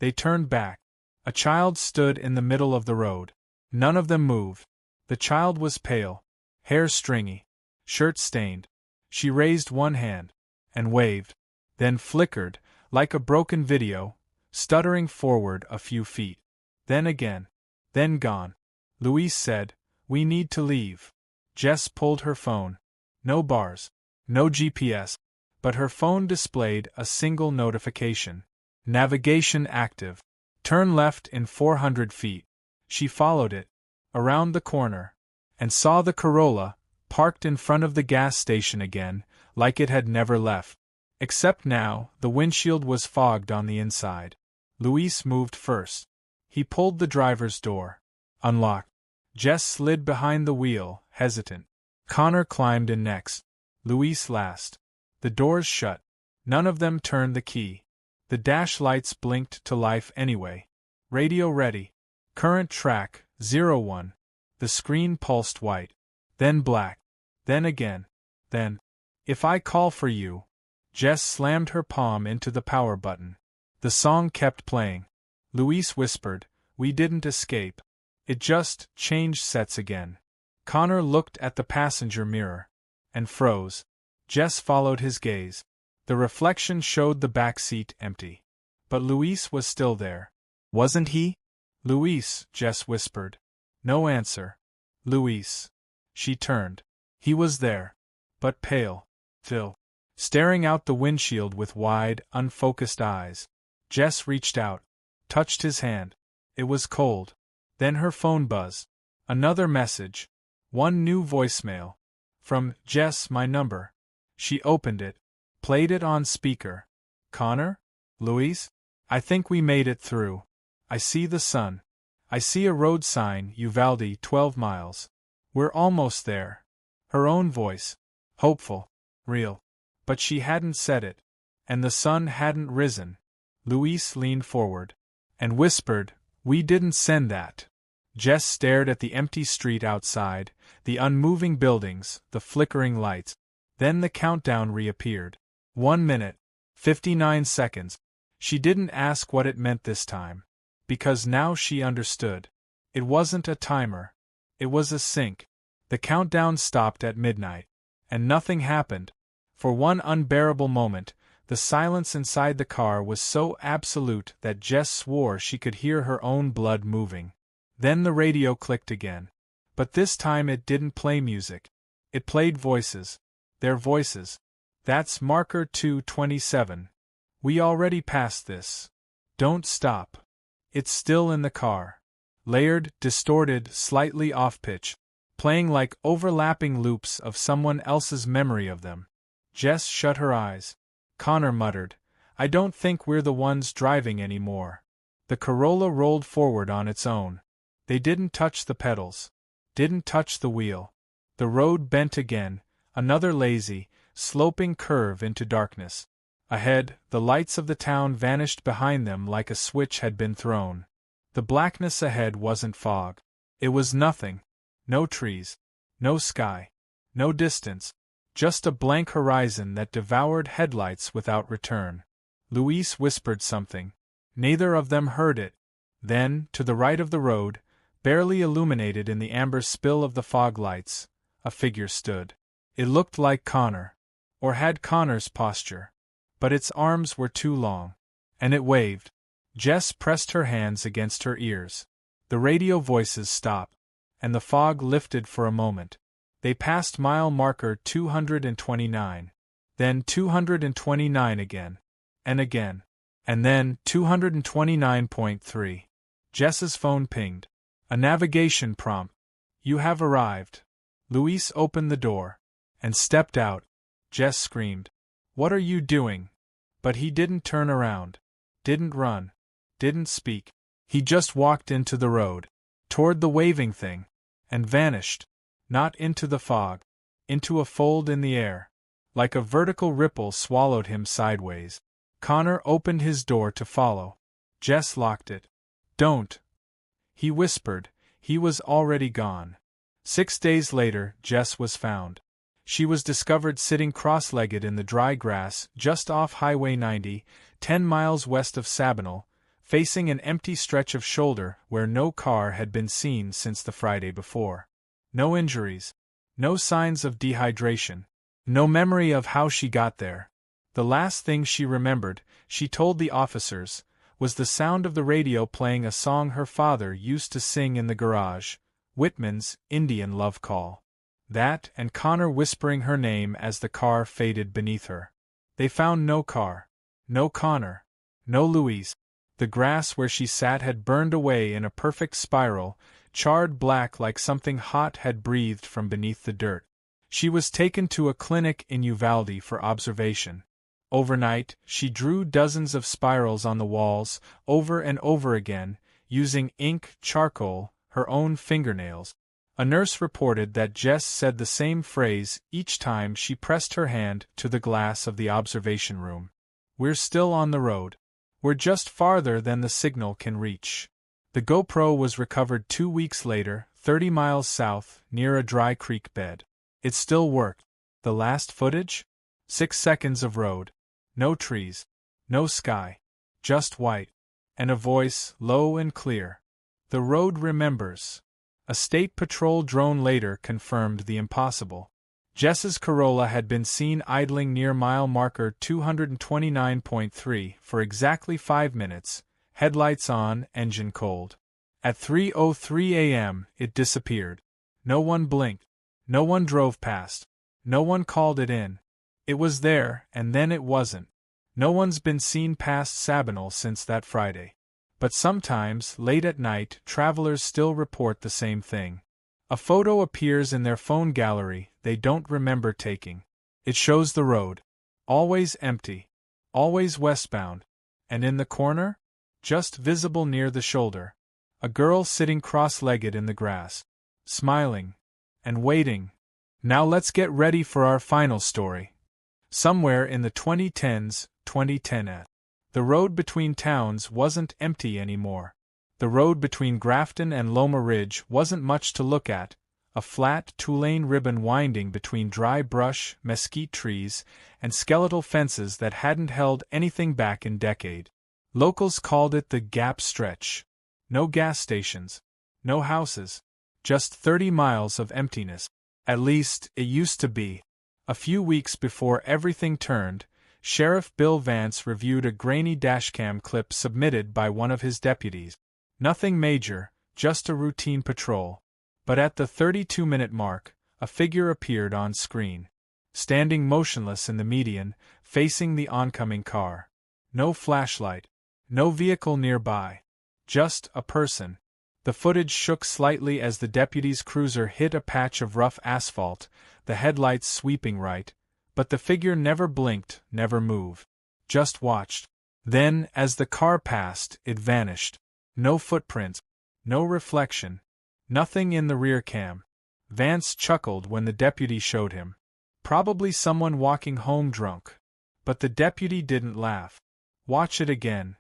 They turned back. A child stood in the middle of the road. None of them moved. The child was pale, hair stringy, shirt stained. She raised one hand and waved, then flickered, like a broken video, stuttering forward a few feet. Then again. Then gone. Luis said, "We need to leave." Jess pulled her phone. No bars. No GPS. But her phone displayed a single notification. Navigation active. Turn left in 400 feet. She followed it. Around the corner. And saw the Corolla, parked in front of the gas station again, like it had never left. Except now, the windshield was fogged on the inside. Luis moved first. He pulled the driver's door. Unlocked. Jess slid behind the wheel, hesitant. Connor climbed in next. Louise last. The doors shut. None of them turned the key. The dash lights blinked to life anyway. Radio ready. Current track, 01. The screen pulsed white. Then black. Then again. Then. If I call for you. Jess slammed her palm into the power button. The song kept playing. Louise whispered, "We didn't escape. It just changed sets again." Connor looked at the passenger mirror. And froze. Jess followed his gaze. The reflection showed the back seat empty. But Louise was still there. Wasn't he? "Louise," Jess whispered. No answer. "Louise." She turned. He was there. But pale. Still. Staring out the windshield with wide, unfocused eyes. Jess reached out. Touched his hand. It was cold. Then her phone buzzed. Another message. One new voicemail. From Jess, my number. She opened it. Played it on speaker. "Connor? Louise? I think we made it through. I see the sun. I see a road sign, Uvalde, 12 miles. We're almost there." Her own voice. Hopeful. Real. But she hadn't said it. And the sun hadn't risen. Louise leaned forward. And whispered, "We didn't send that." Jess stared at the empty street outside, the unmoving buildings, the flickering lights. Then the countdown reappeared. 1 minute. 59 seconds. She didn't ask what it meant this time. Because now she understood. It wasn't a timer. It was a sync. The countdown stopped at midnight. And nothing happened. For one unbearable moment, the silence inside the car was so absolute that Jess swore she could hear her own blood moving. Then the radio clicked again. But this time it didn't play music. It played voices. Their voices. "That's marker 227. We already passed this. Don't stop. It's still in the car." Layered, distorted, slightly off-pitch. Playing like overlapping loops of someone else's memory of them. Jess shut her eyes. Connor muttered, "I don't think we're the ones driving anymore." The Corolla rolled forward on its own. They didn't touch the pedals. Didn't touch the wheel. The road bent again, another lazy, sloping curve into darkness. Ahead, the lights of the town vanished behind them like a switch had been thrown. The blackness ahead wasn't fog. It was nothing. No trees. No sky. No distance. Just a blank horizon that devoured headlights without return. Louise whispered something. Neither of them heard it. Then, to the right of the road, barely illuminated in the amber spill of the fog lights, a figure stood. It looked like Connor. Or had Connor's posture. But its arms were too long. And it waved. Jess pressed her hands against her ears. The radio voices stopped. And the fog lifted for a moment. They passed mile marker 229. Then 229 again. And again. And then 229.3. Jess's phone pinged. A navigation prompt. "You have arrived." Louise opened the door. And stepped out. Jess screamed. "What are you doing?" But he didn't turn around. Didn't run. Didn't speak. He just walked into the road. Toward the waving thing. And vanished. Not into the fog. Into a fold in the air. Like a vertical ripple swallowed him sideways. Connor opened his door to follow. Jess locked it. "Don't," he whispered. He was already gone. 6 days later, Jess was found. She was discovered sitting cross-legged in the dry grass just off Highway 90, 10 miles west of Sabinal, facing an empty stretch of shoulder where no car had been seen since the Friday before. No injuries. No signs of dehydration. No memory of how she got there. The last thing she remembered, she told the officers, was the sound of the radio playing a song her father used to sing in the garage, Whitman's Indian Love Call. That and Connor whispering her name as the car faded beneath her. They found no car. No Connor. No Louise. The grass where she sat had burned away in a perfect spiral, charred black like something hot had breathed from beneath the dirt. She was taken to a clinic in Uvalde for observation. Overnight, she drew dozens of spirals on the walls, over and over again, using ink, charcoal, her own fingernails. A nurse reported that Jess said the same phrase each time she pressed her hand to the glass of the observation room. "We're still on the road. We're just farther than the signal can reach." The GoPro was recovered 2 weeks later, 30 miles south, near a dry creek bed. It still worked. The last footage? 6 seconds of road. No trees. No sky. Just white. And a voice, low and clear. "The road remembers." A state patrol drone later confirmed the impossible. Jess's Corolla had been seen idling near mile marker 229.3 for exactly 5 minutes, headlights on, engine cold. At 3:03 a.m., it disappeared. No one blinked. No one drove past. No one called it in. It was there, and then it wasn't. No one's been seen past Sabinal since that Friday. But sometimes, late at night, travelers still report the same thing. A photo appears in their phone gallery they don't remember taking. It shows the road. Always empty. Always westbound. And in the corner? Just visible near the shoulder. A girl sitting cross-legged in the grass. Smiling. And waiting. Now let's get ready for our final story. Somewhere in the 2010s, 2010s. The road between towns wasn't empty anymore. The road between Grafton and Loma Ridge wasn't much to look at, a flat two-lane ribbon winding between dry brush, mesquite trees, and skeletal fences that hadn't held anything back in decades. Locals called it the Gap Stretch. No gas stations. No houses. Just 30 miles of emptiness. At least, it used to be. A few weeks before everything turned, Sheriff Bill Vance reviewed a grainy dashcam clip submitted by one of his deputies. Nothing major, just a routine patrol. But at the 32-minute mark, a figure appeared on screen. Standing motionless in the median, facing the oncoming car. No flashlight. No vehicle nearby. Just a person. The footage shook slightly as the deputy's cruiser hit a patch of rough asphalt, the headlights sweeping right. But the figure never blinked, never moved. Just watched. Then, as the car passed, it vanished. No footprints. No reflection. Nothing in the rear cam. Vance chuckled when the deputy showed him. Probably someone walking home drunk. But the deputy didn't laugh. Watch it again.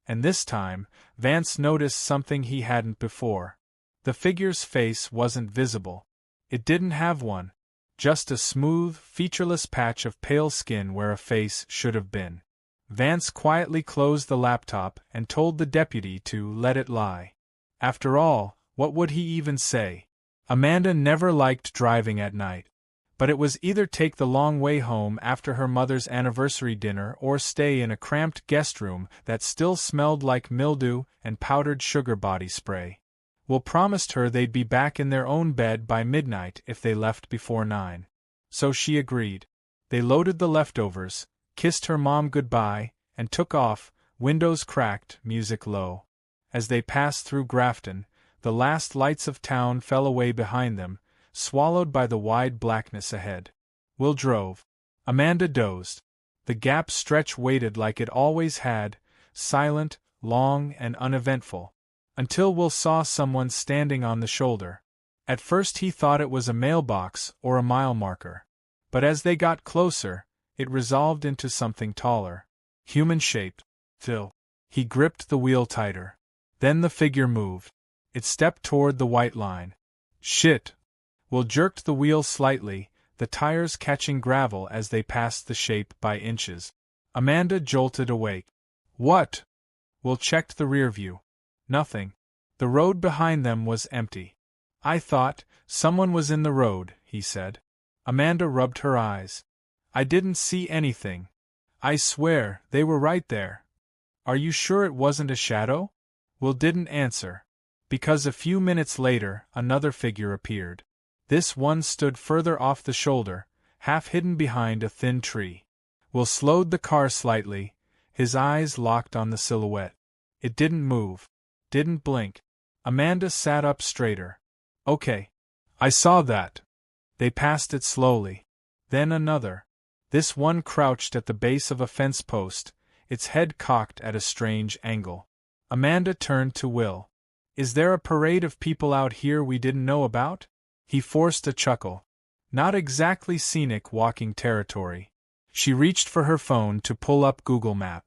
And this time, Vance noticed something he hadn't before. The figure's face wasn't visible. It didn't have one. Just a smooth, featureless patch of pale skin where a face should have been. Vance quietly closed the laptop and told the deputy to let it lie. After all, what would he even say? Amanda never liked driving at night. But it was either take the long way home after her mother's anniversary dinner or stay in a cramped guest room that still smelled like mildew and powdered sugar body spray. Will promised her they'd be back in their own bed by midnight if they left before 9. So she agreed. They loaded the leftovers, kissed her mom goodbye, and took off, windows cracked, music low. As they passed through Grafton, the last lights of town fell away behind them, swallowed by the wide blackness ahead. Will drove. Amanda dozed. The Gap Stretch waited like it always had, silent, long, and uneventful. Until Will saw someone standing on the shoulder. At first he thought it was a mailbox or a mile marker. But as they got closer, it resolved into something taller. Human-shaped. Till. He gripped the wheel tighter. Then the figure moved. It stepped toward the white line. Shit! Will jerked the wheel slightly, the tires catching gravel as they passed the shape by inches. Amanda jolted awake. What? Will checked the rear view. Nothing. The road behind them was empty. I thought someone was in the road, he said. Amanda rubbed her eyes. I didn't see anything. I swear, they were right there. Are you sure it wasn't a shadow? Will didn't answer. Because a few minutes later, another figure appeared. This one stood further off the shoulder, half hidden behind a thin tree. Will slowed the car slightly, his eyes locked on the silhouette. It didn't move. Didn't blink. Amanda sat up straighter. Okay. I saw that. They passed it slowly. Then another. This one crouched at the base of a fence post, its head cocked at a strange angle. Amanda turned to Will. Is there a parade of people out here we didn't know about? He forced a chuckle. Not exactly scenic walking territory. She reached for her phone to pull up Google Map.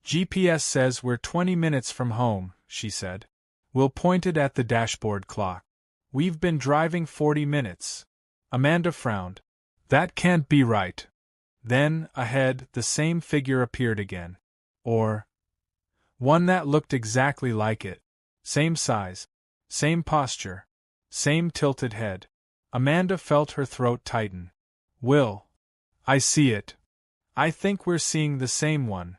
GPS says we're 20 minutes from home, she said. Will pointed at the dashboard clock. We've been driving 40 minutes. Amanda frowned. That can't be right. Then, ahead, the same figure appeared again. Or one that looked exactly like it. Same size. Same posture. Same tilted head. Amanda felt her throat tighten. Will. I see it. I think we're seeing the same one.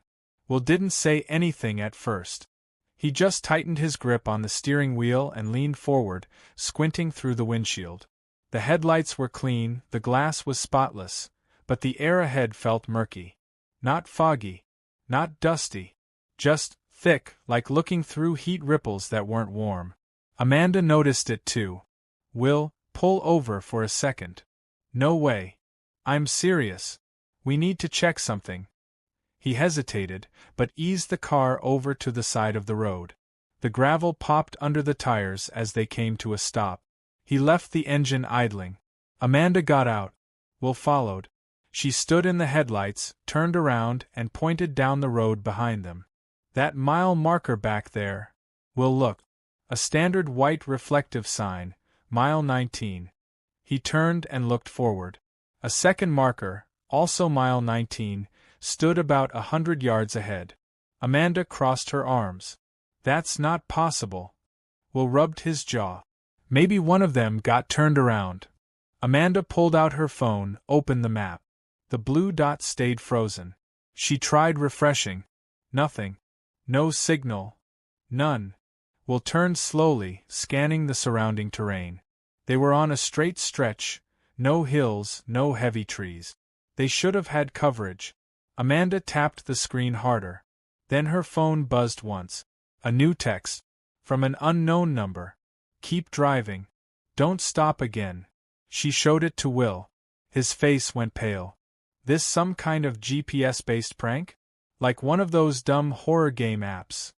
Will didn't say anything at first. He just tightened his grip on the steering wheel and leaned forward, squinting through the windshield. The headlights were clean, the glass was spotless, but the air ahead felt murky. Not foggy. Not dusty. Just thick, like looking through heat ripples that weren't warm. Amanda noticed it too. Will, pull over for a second. No way. I'm serious. We need to check something. He hesitated, but eased the car over to the side of the road. The gravel popped under the tires as they came to a stop. He left the engine idling. Amanda got out. Will followed. She stood in the headlights, turned around, and pointed down the road behind them. That mile marker back there. Will looked. A standard white reflective sign, mile 19. He turned and looked forward. A second marker, also mile 19, stood about 100 yards ahead. Amanda crossed her arms. That's not possible. Will rubbed his jaw. Maybe one of them got turned around. Amanda pulled out her phone, opened the map. The blue dot stayed frozen. She tried refreshing. Nothing. No signal. None. Will turned slowly, scanning the surrounding terrain. They were on a straight stretch, no hills, no heavy trees. They should have had coverage. Amanda tapped the screen harder. Then her phone buzzed once. A new text. From an unknown number. Keep driving. Don't stop again. She showed it to Will. His face went pale. This some kind of GPS-based prank? Like one of those dumb horror game apps.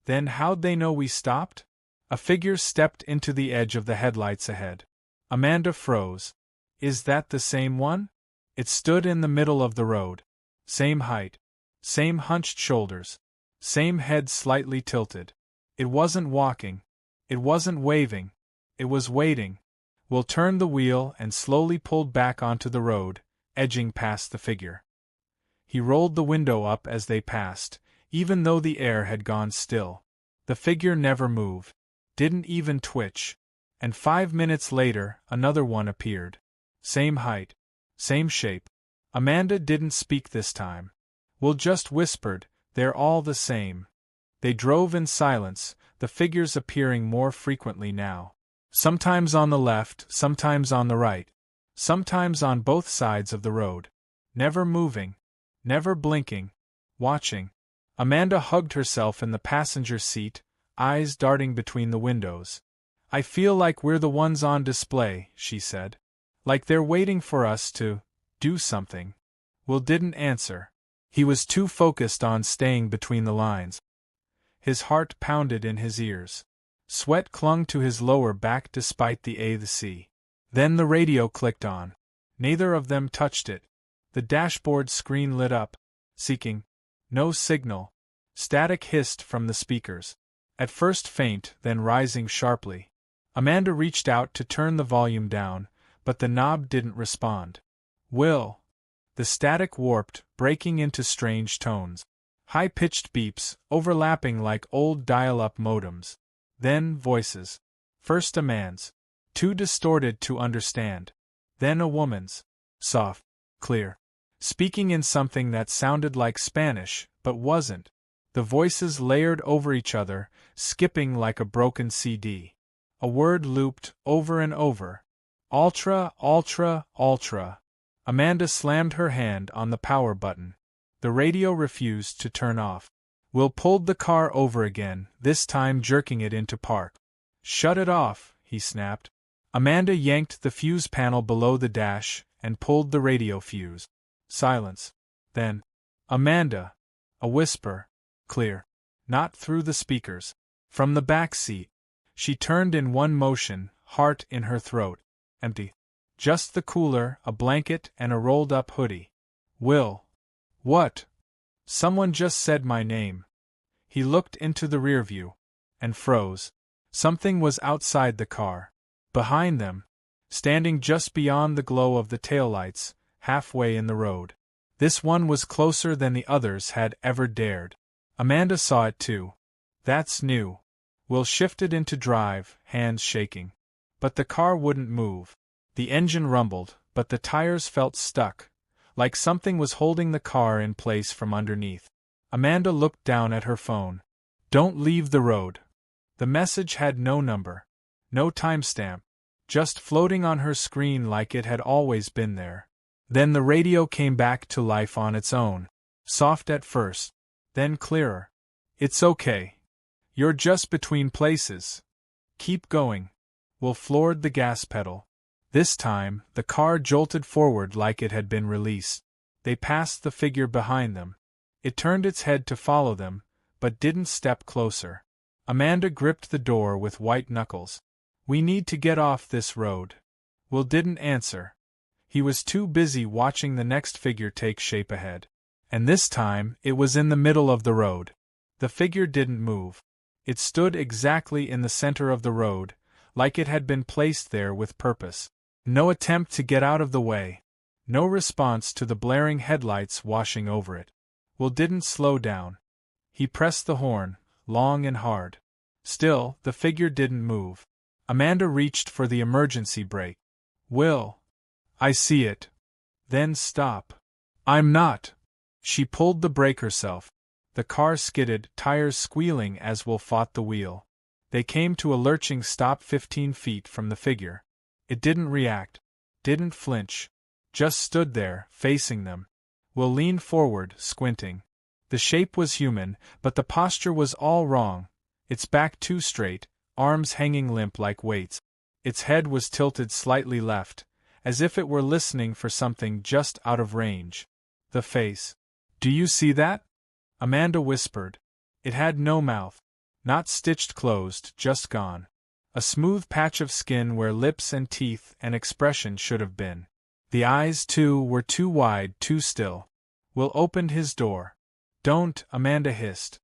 Then how'd they know we stopped? A figure stepped into the edge of the headlights ahead. Amanda froze. Is that the same one? It stood in the middle of the road. Same height. Same hunched shoulders. Same head slightly tilted. It wasn't walking. It wasn't waving. It was waiting. Will turned the wheel and slowly pulled back onto the road, edging past the figure. He rolled the window up as they passed, even though the air had gone still. The figure never moved. Didn't even twitch. And 5 minutes later, another one appeared. Same height. Same shape. Amanda didn't speak this time. Will just whispered, "They're all the same." They drove in silence, the figures appearing more frequently now. Sometimes on the left, sometimes on the right. Sometimes on both sides of the road. Never moving. Never blinking. Watching. Amanda hugged herself in the passenger seat, eyes darting between the windows. "I feel like we're the ones on display," she said. "Like they're waiting for us to do something." Will didn't answer. He was too focused on staying between the lines. His heart pounded in his ears. Sweat clung to his lower back despite the sea. Then the radio clicked on. Neither of them touched it. The dashboard screen lit up, seeking. No signal. Static hissed from the speakers. At first faint, then rising sharply. Amanda reached out to turn the volume down, but the knob didn't respond. "Will." The static warped, breaking into strange tones. High-pitched beeps, overlapping like old dial-up modems. Then voices. First a man's. Too distorted to understand. Then a woman's. Soft. Clear. Speaking in something that sounded like Spanish, but wasn't. The voices layered over each other, skipping like a broken CD. A word looped, over and over. Ultra, ultra, ultra. Amanda slammed her hand on the power button. The radio refused to turn off. Will pulled the car over again, this time jerking it into park. "Shut it off," he snapped. Amanda yanked the fuse panel below the dash and pulled the radio fuse. Silence. Then, "Amanda." A whisper. Clear. Not through the speakers. From the back seat. She turned in one motion, heart in her throat. Empty. Just the cooler, a blanket, and a rolled-up hoodie. Will. What? Someone just said my name. He looked into the rear view. And froze. Something was outside the car. Behind them. Standing just beyond the glow of the taillights, halfway in the road. This one was closer than the others had ever dared. Amanda saw it too. That's new. Will shifted into drive, hands shaking. But the car wouldn't move. The engine rumbled, but the tires felt stuck, like something was holding the car in place from underneath. Amanda looked down at her phone. Don't leave the road. The message had no number. No timestamp. Just floating on her screen like it had always been there. Then the radio came back to life on its own. Soft at first. Then clearer. It's okay. You're just between places. Keep going. Will floored the gas pedal. This time, the car jolted forward like it had been released. They passed the figure behind them. It turned its head to follow them, but didn't step closer. Amanda gripped the door with white knuckles. We need to get off this road. Will didn't answer. He was too busy watching the next figure take shape ahead. And this time, it was in the middle of the road. The figure didn't move. It stood exactly in the center of the road, like it had been placed there with purpose. No attempt to get out of the way. No response to the blaring headlights washing over it. Will didn't slow down. He pressed the horn, long and hard. Still, the figure didn't move. Amanda reached for the emergency brake. Will. I see it. Then stop. I'm not. She pulled the brake herself. The car skidded, tires squealing as Will fought the wheel. They came to a lurching stop 15 feet from the figure. It didn't react. Didn't flinch. Just stood there, facing them. Will leaned forward, squinting. The shape was human, but the posture was all wrong. Its back too straight, arms hanging limp like weights. Its head was tilted slightly left, as if it were listening for something just out of range. The face. Do you see that? Amanda whispered. It had no mouth. Not stitched closed, just gone. A smooth patch of skin where lips and teeth and expression should have been. The eyes, too, were too wide, too still. Will opened his door. Don't, Amanda hissed.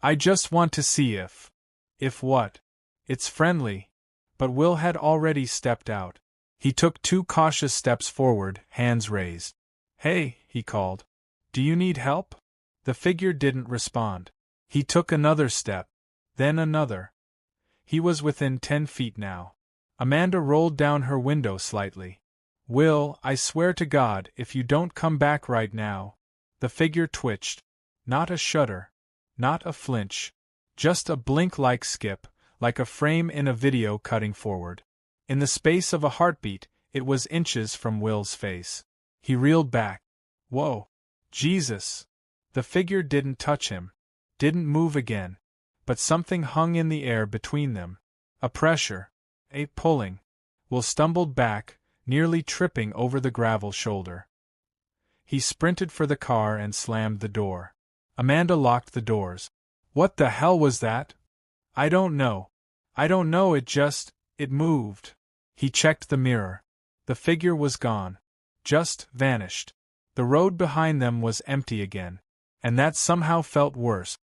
I just want to see if. If what? It's friendly. But Will had already stepped out. He took 2 cautious steps forward, hands raised. Hey, he called. Do you need help? The figure didn't respond. He took another step. Then another. He was within 10 feet now. Amanda rolled down her window slightly. Will, I swear to God, if you don't come back right now. The figure twitched. Not a shudder. Not a flinch. Just a blink-like skip, like a frame in a video cutting forward. In the space of a heartbeat, it was inches from Will's face. He reeled back. Whoa. Jesus. The figure didn't touch him. Didn't move again. But something hung in the air between them. A pressure. A pulling. Will stumbled back, nearly tripping over the gravel shoulder. He sprinted for the car and slammed the door. Amanda locked the doors. What the hell was that? I don't know. It moved. He checked the mirror. The figure was gone. Just vanished. The road behind them was empty again. And that somehow felt worse.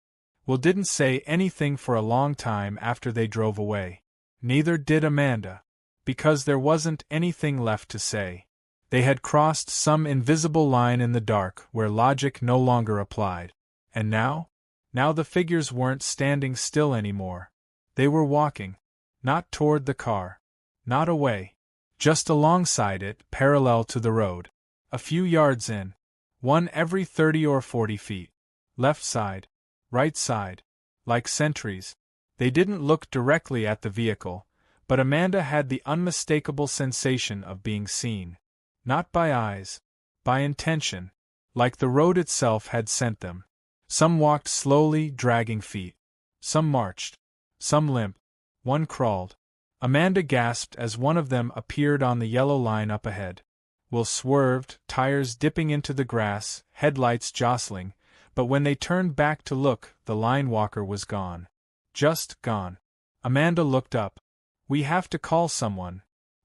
Will didn't say anything for a long time after they drove away. Neither did Amanda. Because there wasn't anything left to say. They had crossed some invisible line in the dark where logic no longer applied. And now? Now the figures weren't standing still anymore. They were walking. Not toward the car. Not away. Just alongside it, parallel to the road. A few yards in. One every 30 or 40 feet. Left side. Right side. Like sentries. They didn't look directly at the vehicle, but Amanda had the unmistakable sensation of being seen. Not by eyes. By intention. Like the road itself had sent them. Some walked slowly, dragging feet. Some marched. Some limp. One crawled. Amanda gasped as one of them appeared on the yellow line up ahead. Will swerved, tires dipping into the grass, headlights jostling, but when they turned back to look, the line walker was gone. Just gone. Amanda looked up. We have to call someone.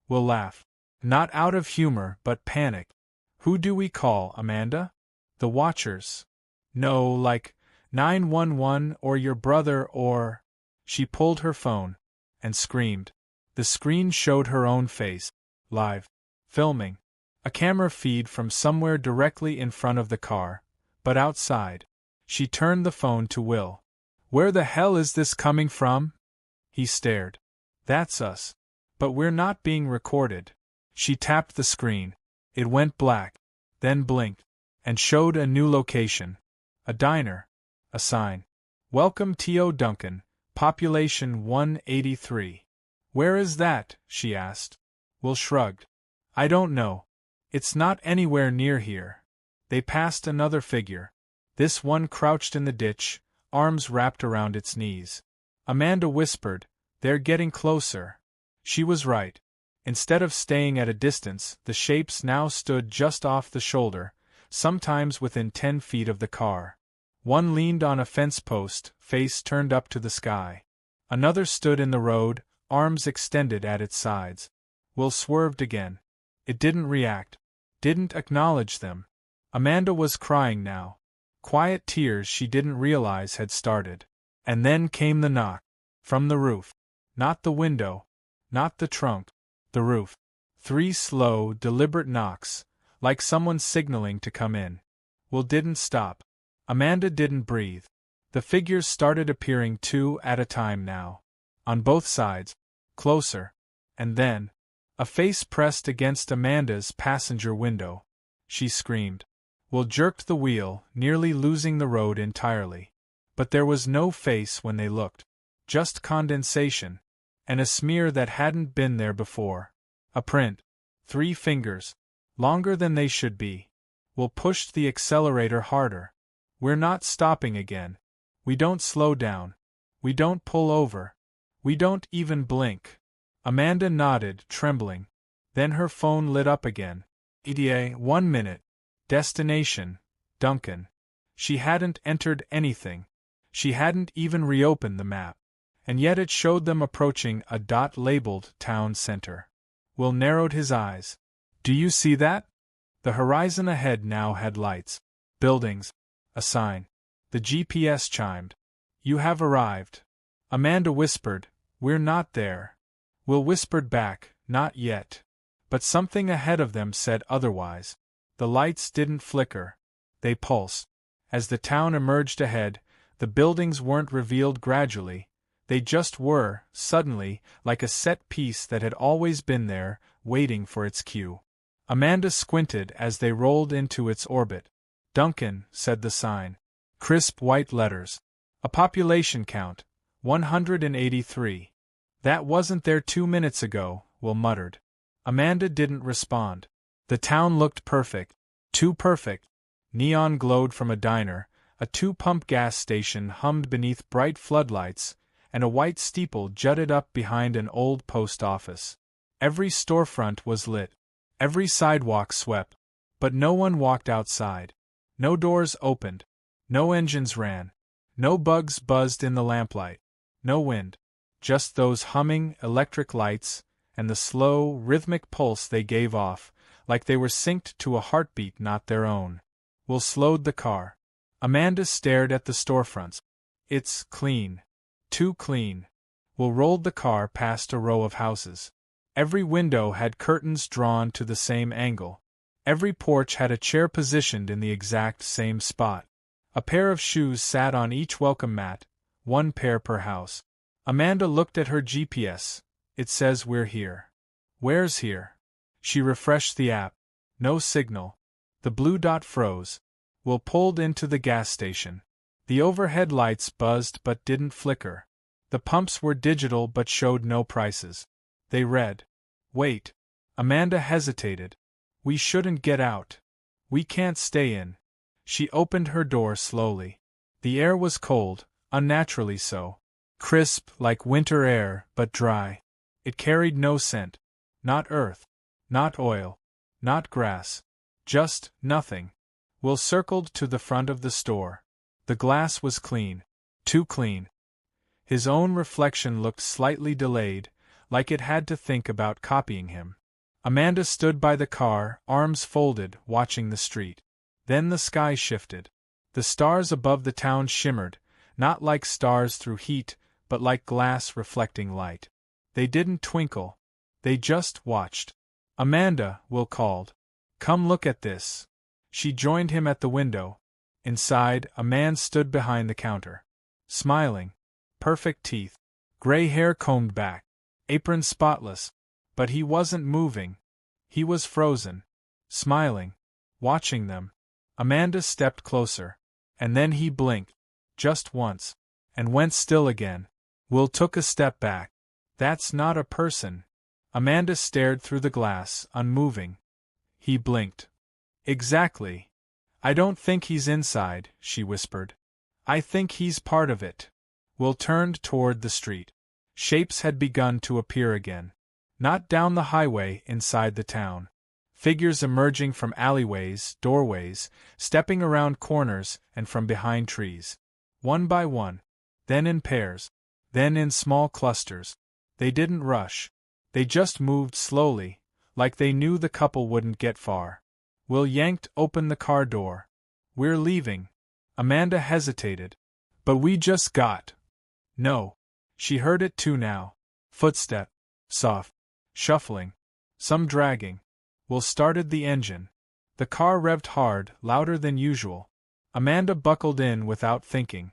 Will laughed. Not out of humor, but panic. Who do we call, Amanda? The watchers. No, like 911 or your brother or. She pulled her phone and screamed. The screen showed her own face. Live. Filming. A camera feed from somewhere directly in front of the car, but outside. She turned the phone to Will. Where the hell is this coming from? He stared. That's us. But we're not being recorded. She tapped the screen. It went black, then blinked, and showed a new location. A diner. A sign. Welcome T.O. Duncan, population 183. Where is that? She asked. Will shrugged. I don't know. It's not anywhere near here. They passed another figure. This one crouched in the ditch, arms wrapped around its knees. Amanda whispered, They're getting closer. She was right. Instead of staying at a distance, the shapes now stood just off the shoulder, sometimes within 10 feet of the car. One leaned on a fence post, face turned up to the sky. Another stood in the road, arms extended at its sides. Will swerved again. It didn't react. Didn't acknowledge them. Amanda was crying now. Quiet tears she didn't realize had started. And then came the knock. From the roof. Not the window. Not the trunk. The roof. 3 slow, deliberate knocks, like someone signaling to come in. Will didn't stop. Amanda didn't breathe. The figures started appearing 2 at a time now. On both sides. Closer. And then. A face pressed against Amanda's passenger window. She screamed. Will jerked the wheel, nearly losing the road entirely. But there was no face when they looked. Just condensation. And a smear that hadn't been there before. A print. 3 fingers. Longer than they should be. Will pushed the accelerator harder. We're not stopping again. We don't slow down. We don't pull over. We don't even blink. Amanda nodded, trembling. Then her phone lit up again. ETA 1 minute. Destination, Duncan. She hadn't entered anything. She hadn't even reopened the map. And yet it showed them approaching a dot labeled town center. Will narrowed his eyes. Do you see that? The horizon ahead now had lights. Buildings. A sign. The GPS chimed. You have arrived. Amanda whispered, We're not there. Will whispered back, Not yet. But something ahead of them said otherwise. The lights didn't flicker. They pulsed. As the town emerged ahead, the buildings weren't revealed gradually. They just were, suddenly, like a set piece that had always been there, waiting for its cue. Amanda squinted as they rolled into its orbit. Duncan, said the sign. Crisp white letters. A population count. 183. That wasn't there 2 minutes ago, Will muttered. Amanda didn't respond. The town looked perfect. Too perfect. Neon glowed from a diner, a 2-pump gas station hummed beneath bright floodlights, and a white steeple jutted up behind an old post office. Every storefront was lit. Every sidewalk swept. But no one walked outside. No doors opened. No engines ran. No bugs buzzed in the lamplight. No wind. Just those humming, electric lights, and the slow, rhythmic pulse they gave off, like they were synced to a heartbeat not their own. Will slowed the car. Amanda stared at the storefronts. It's clean. Too clean. Will rolled the car past a row of houses. Every window had curtains drawn to the same angle. Every porch had a chair positioned in the exact same spot. A pair of shoes sat on each welcome mat, 1 pair per house. Amanda looked at her GPS. It says we're here. Where's here? She refreshed the app. No signal. The blue dot froze. Will pulled into the gas station. The overhead lights buzzed but didn't flicker. The pumps were digital but showed no prices. They read. Wait. Amanda hesitated. We shouldn't get out. We can't stay in. She opened her door slowly. The air was cold, unnaturally so. Crisp like winter air, but dry. It carried no scent. Not earth. Not oil. Not grass. Just nothing. Will circled to the front of the store. The glass was clean. Too clean. His own reflection looked slightly delayed, like it had to think about copying him. Amanda stood by the car, arms folded, watching the street. Then the sky shifted. The stars above the town shimmered, not like stars through heat, but like glass reflecting light. They didn't twinkle. They just watched. Amanda, Will called. Come look at this. She joined him at the window. Inside, a man stood behind the counter. Smiling. Perfect teeth. Gray hair combed back. Apron spotless. But he wasn't moving. He was frozen. Smiling. Watching them. Amanda stepped closer. And then he blinked. Just once. And went still again. Will took a step back. That's not a person. Amanda stared through the glass, unmoving. He blinked. Exactly. I don't think he's inside, she whispered. I think he's part of it. Will turned toward the street. Shapes had begun to appear again. Not down the highway, inside the town. Figures emerging from alleyways, doorways, stepping around corners and from behind trees. One by one. Then in pairs. Then in small clusters. They didn't rush. They just moved slowly, like they knew the couple wouldn't get far. Will yanked open the car door. We're leaving. Amanda hesitated. But we just got. No. She heard it too now. Footstep. Soft. Shuffling. Some dragging. Will started the engine. The car revved hard, louder than usual. Amanda buckled in without thinking.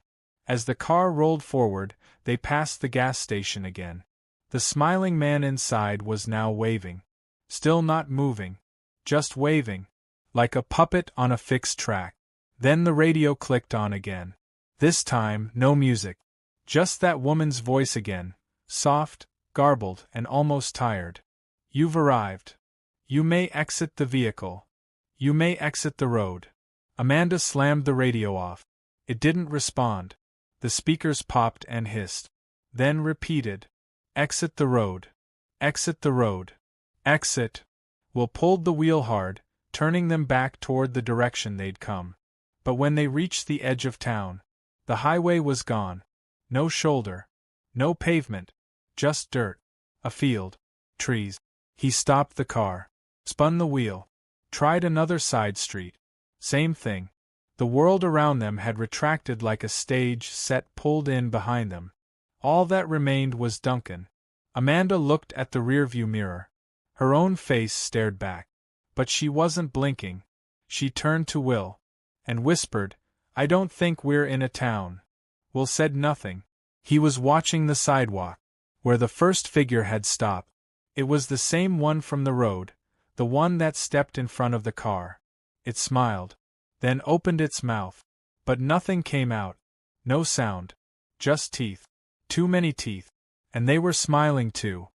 As the car rolled forward, they passed the gas station again. The smiling man inside was now waving. Still not moving. Just waving. Like a puppet on a fixed track. Then the radio clicked on again. This time, no music. Just that woman's voice again. Soft, garbled, and almost tired. You've arrived. You may exit the vehicle. You may exit the road. Amanda slammed the radio off. It didn't respond. The speakers popped and hissed. Then repeated. Exit the road. Exit the road. Exit. Will pulled the wheel hard, turning them back toward the direction they'd come. But when they reached the edge of town, the highway was gone. No shoulder. No pavement. Just dirt. A field. Trees. He stopped the car. Spun the wheel. Tried another side street. Same thing. The world around them had retracted like a stage set pulled in behind them. All that remained was Duncan. Amanda looked at the rearview mirror. Her own face stared back. But she wasn't blinking. She turned to Will. And whispered, I don't think we're in a town. Will said nothing. He was watching the sidewalk, where the first figure had stopped. It was the same one from the road, the one that stepped in front of the car. It smiled. Then opened its mouth. But nothing came out. No sound. Just teeth. Too many teeth. And they were smiling too.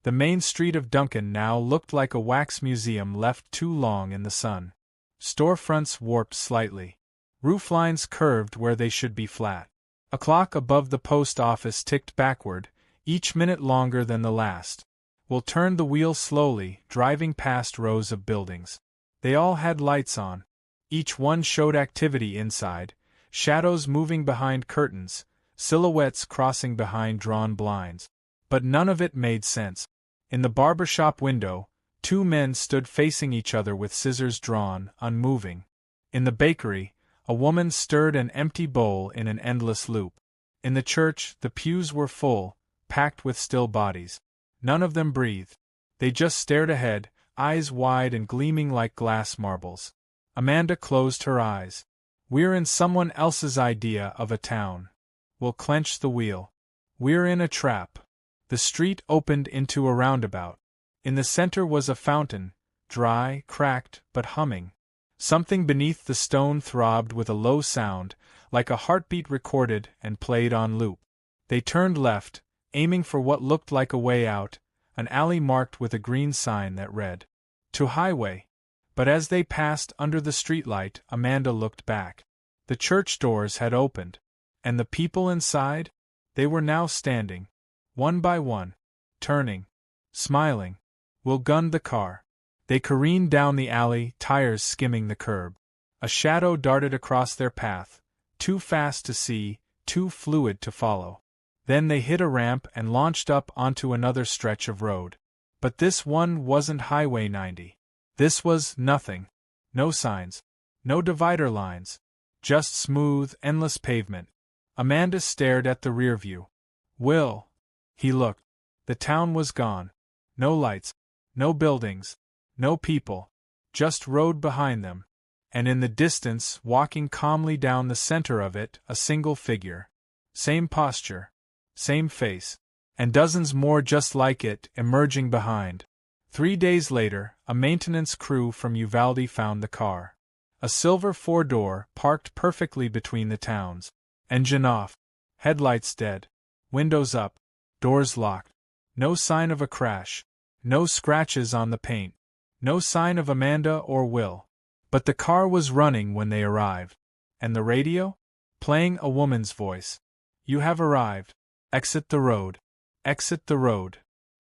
The main street of Duncan now looked like a wax museum left too long in the sun. Storefronts warped slightly. Rooflines curved where they should be flat. A clock above the post office ticked backward, each minute longer than the last. Will turned the wheel slowly, driving past rows of buildings. They all had lights on. Each one showed activity inside, shadows moving behind curtains, silhouettes crossing behind drawn blinds. But none of it made sense. In the barbershop window, two men stood facing each other with scissors drawn, unmoving. In the bakery, a woman stirred an empty bowl in an endless loop. In the church, the pews were full, packed with still bodies. None of them breathed. They just stared ahead, eyes wide and gleaming like glass marbles. Amanda closed her eyes. We're in someone else's idea of a town. Will clenched the wheel. We're in a trap. The street opened into a roundabout. In the center was a fountain, dry, cracked, but humming. Something beneath the stone throbbed with a low sound, like a heartbeat recorded and played on loop. They turned left, aiming for what looked like a way out, an alley marked with a green sign that read, "To Highway." But as they passed under the streetlight, Amanda looked back. The church doors had opened. And the people inside? They were now standing. One by one. Turning. Smiling. Will gunned the car. They careened down the alley, tires skimming the curb. A shadow darted across their path, too fast to see, too fluid to follow. Then they hit a ramp and launched up onto another stretch of road. But this one wasn't Highway 90. This was nothing. No signs. No divider lines. Just smooth, endless pavement. Amanda stared at the rear view. Will. He looked. The town was gone. No lights. No buildings. No people. Just road behind them. And in the distance, walking calmly down the center of it, a single figure. Same posture. Same face. And dozens more just like it, emerging behind. 3 days later, a maintenance crew from Uvalde found the car. A silver four-door, parked perfectly between the towns. Engine off. Headlights dead. Windows up. Doors locked. No sign of a crash. No scratches on the paint. No sign of Amanda or Will. But the car was running when they arrived. And the radio? Playing a woman's voice. You have arrived. Exit the road. Exit the road.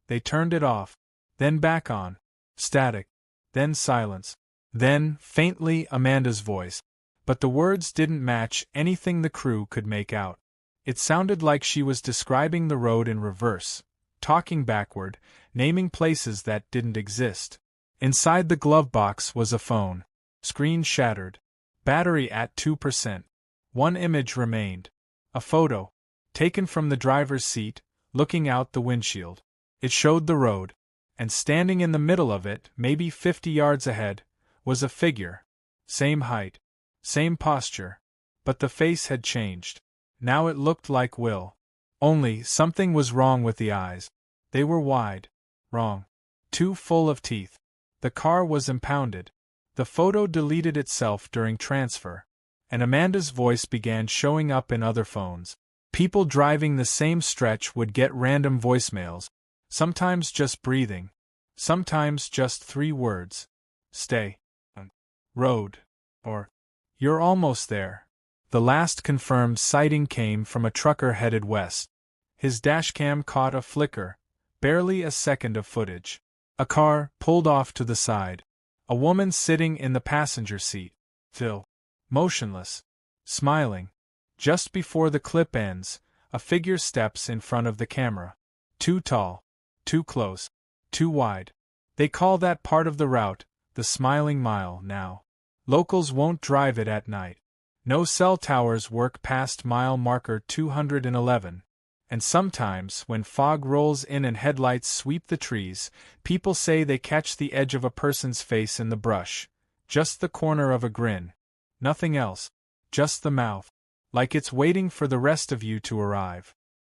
They turned it off. Then back on. Static. Then silence. Then, faintly, Amanda's voice. But the words didn't match anything the crew could make out. It sounded like she was describing the road in reverse, talking backward, naming places that didn't exist. Inside the glove box was a phone. Screen shattered. Battery at 2%. One image remained. A photo, taken from the driver's seat, looking out the windshield. It showed the road, and standing in the middle of it, maybe 50 yards ahead, was a figure. Same height. Same posture. But the face had changed. Now it looked like Will. Only, something was wrong with the eyes. They were wide. Wrong. Too full of teeth. The car was impounded. The photo deleted itself during transfer. And Amanda's voice began showing up in other phones. People driving the same stretch would get random voicemails. Sometimes just breathing. Sometimes just 3 words. Stay. Road. Or, you're almost there. The last confirmed sighting came from a trucker headed west. His dashcam caught a flicker, barely a second of footage. A car pulled off to the side. A woman sitting in the passenger seat. Still. Motionless. Smiling. Just before the clip ends, a figure steps in front of the camera. Too tall. Too close. Too wide. They call that part of the route the Smiling Mile now. Locals won't drive it at night. No cell towers work past mile marker 211. And sometimes, when fog rolls in and headlights sweep the trees, people say they catch the edge of a person's face in the brush. Just the corner of a grin. Nothing else. Just the mouth. Like it's waiting for the rest of you to arrive.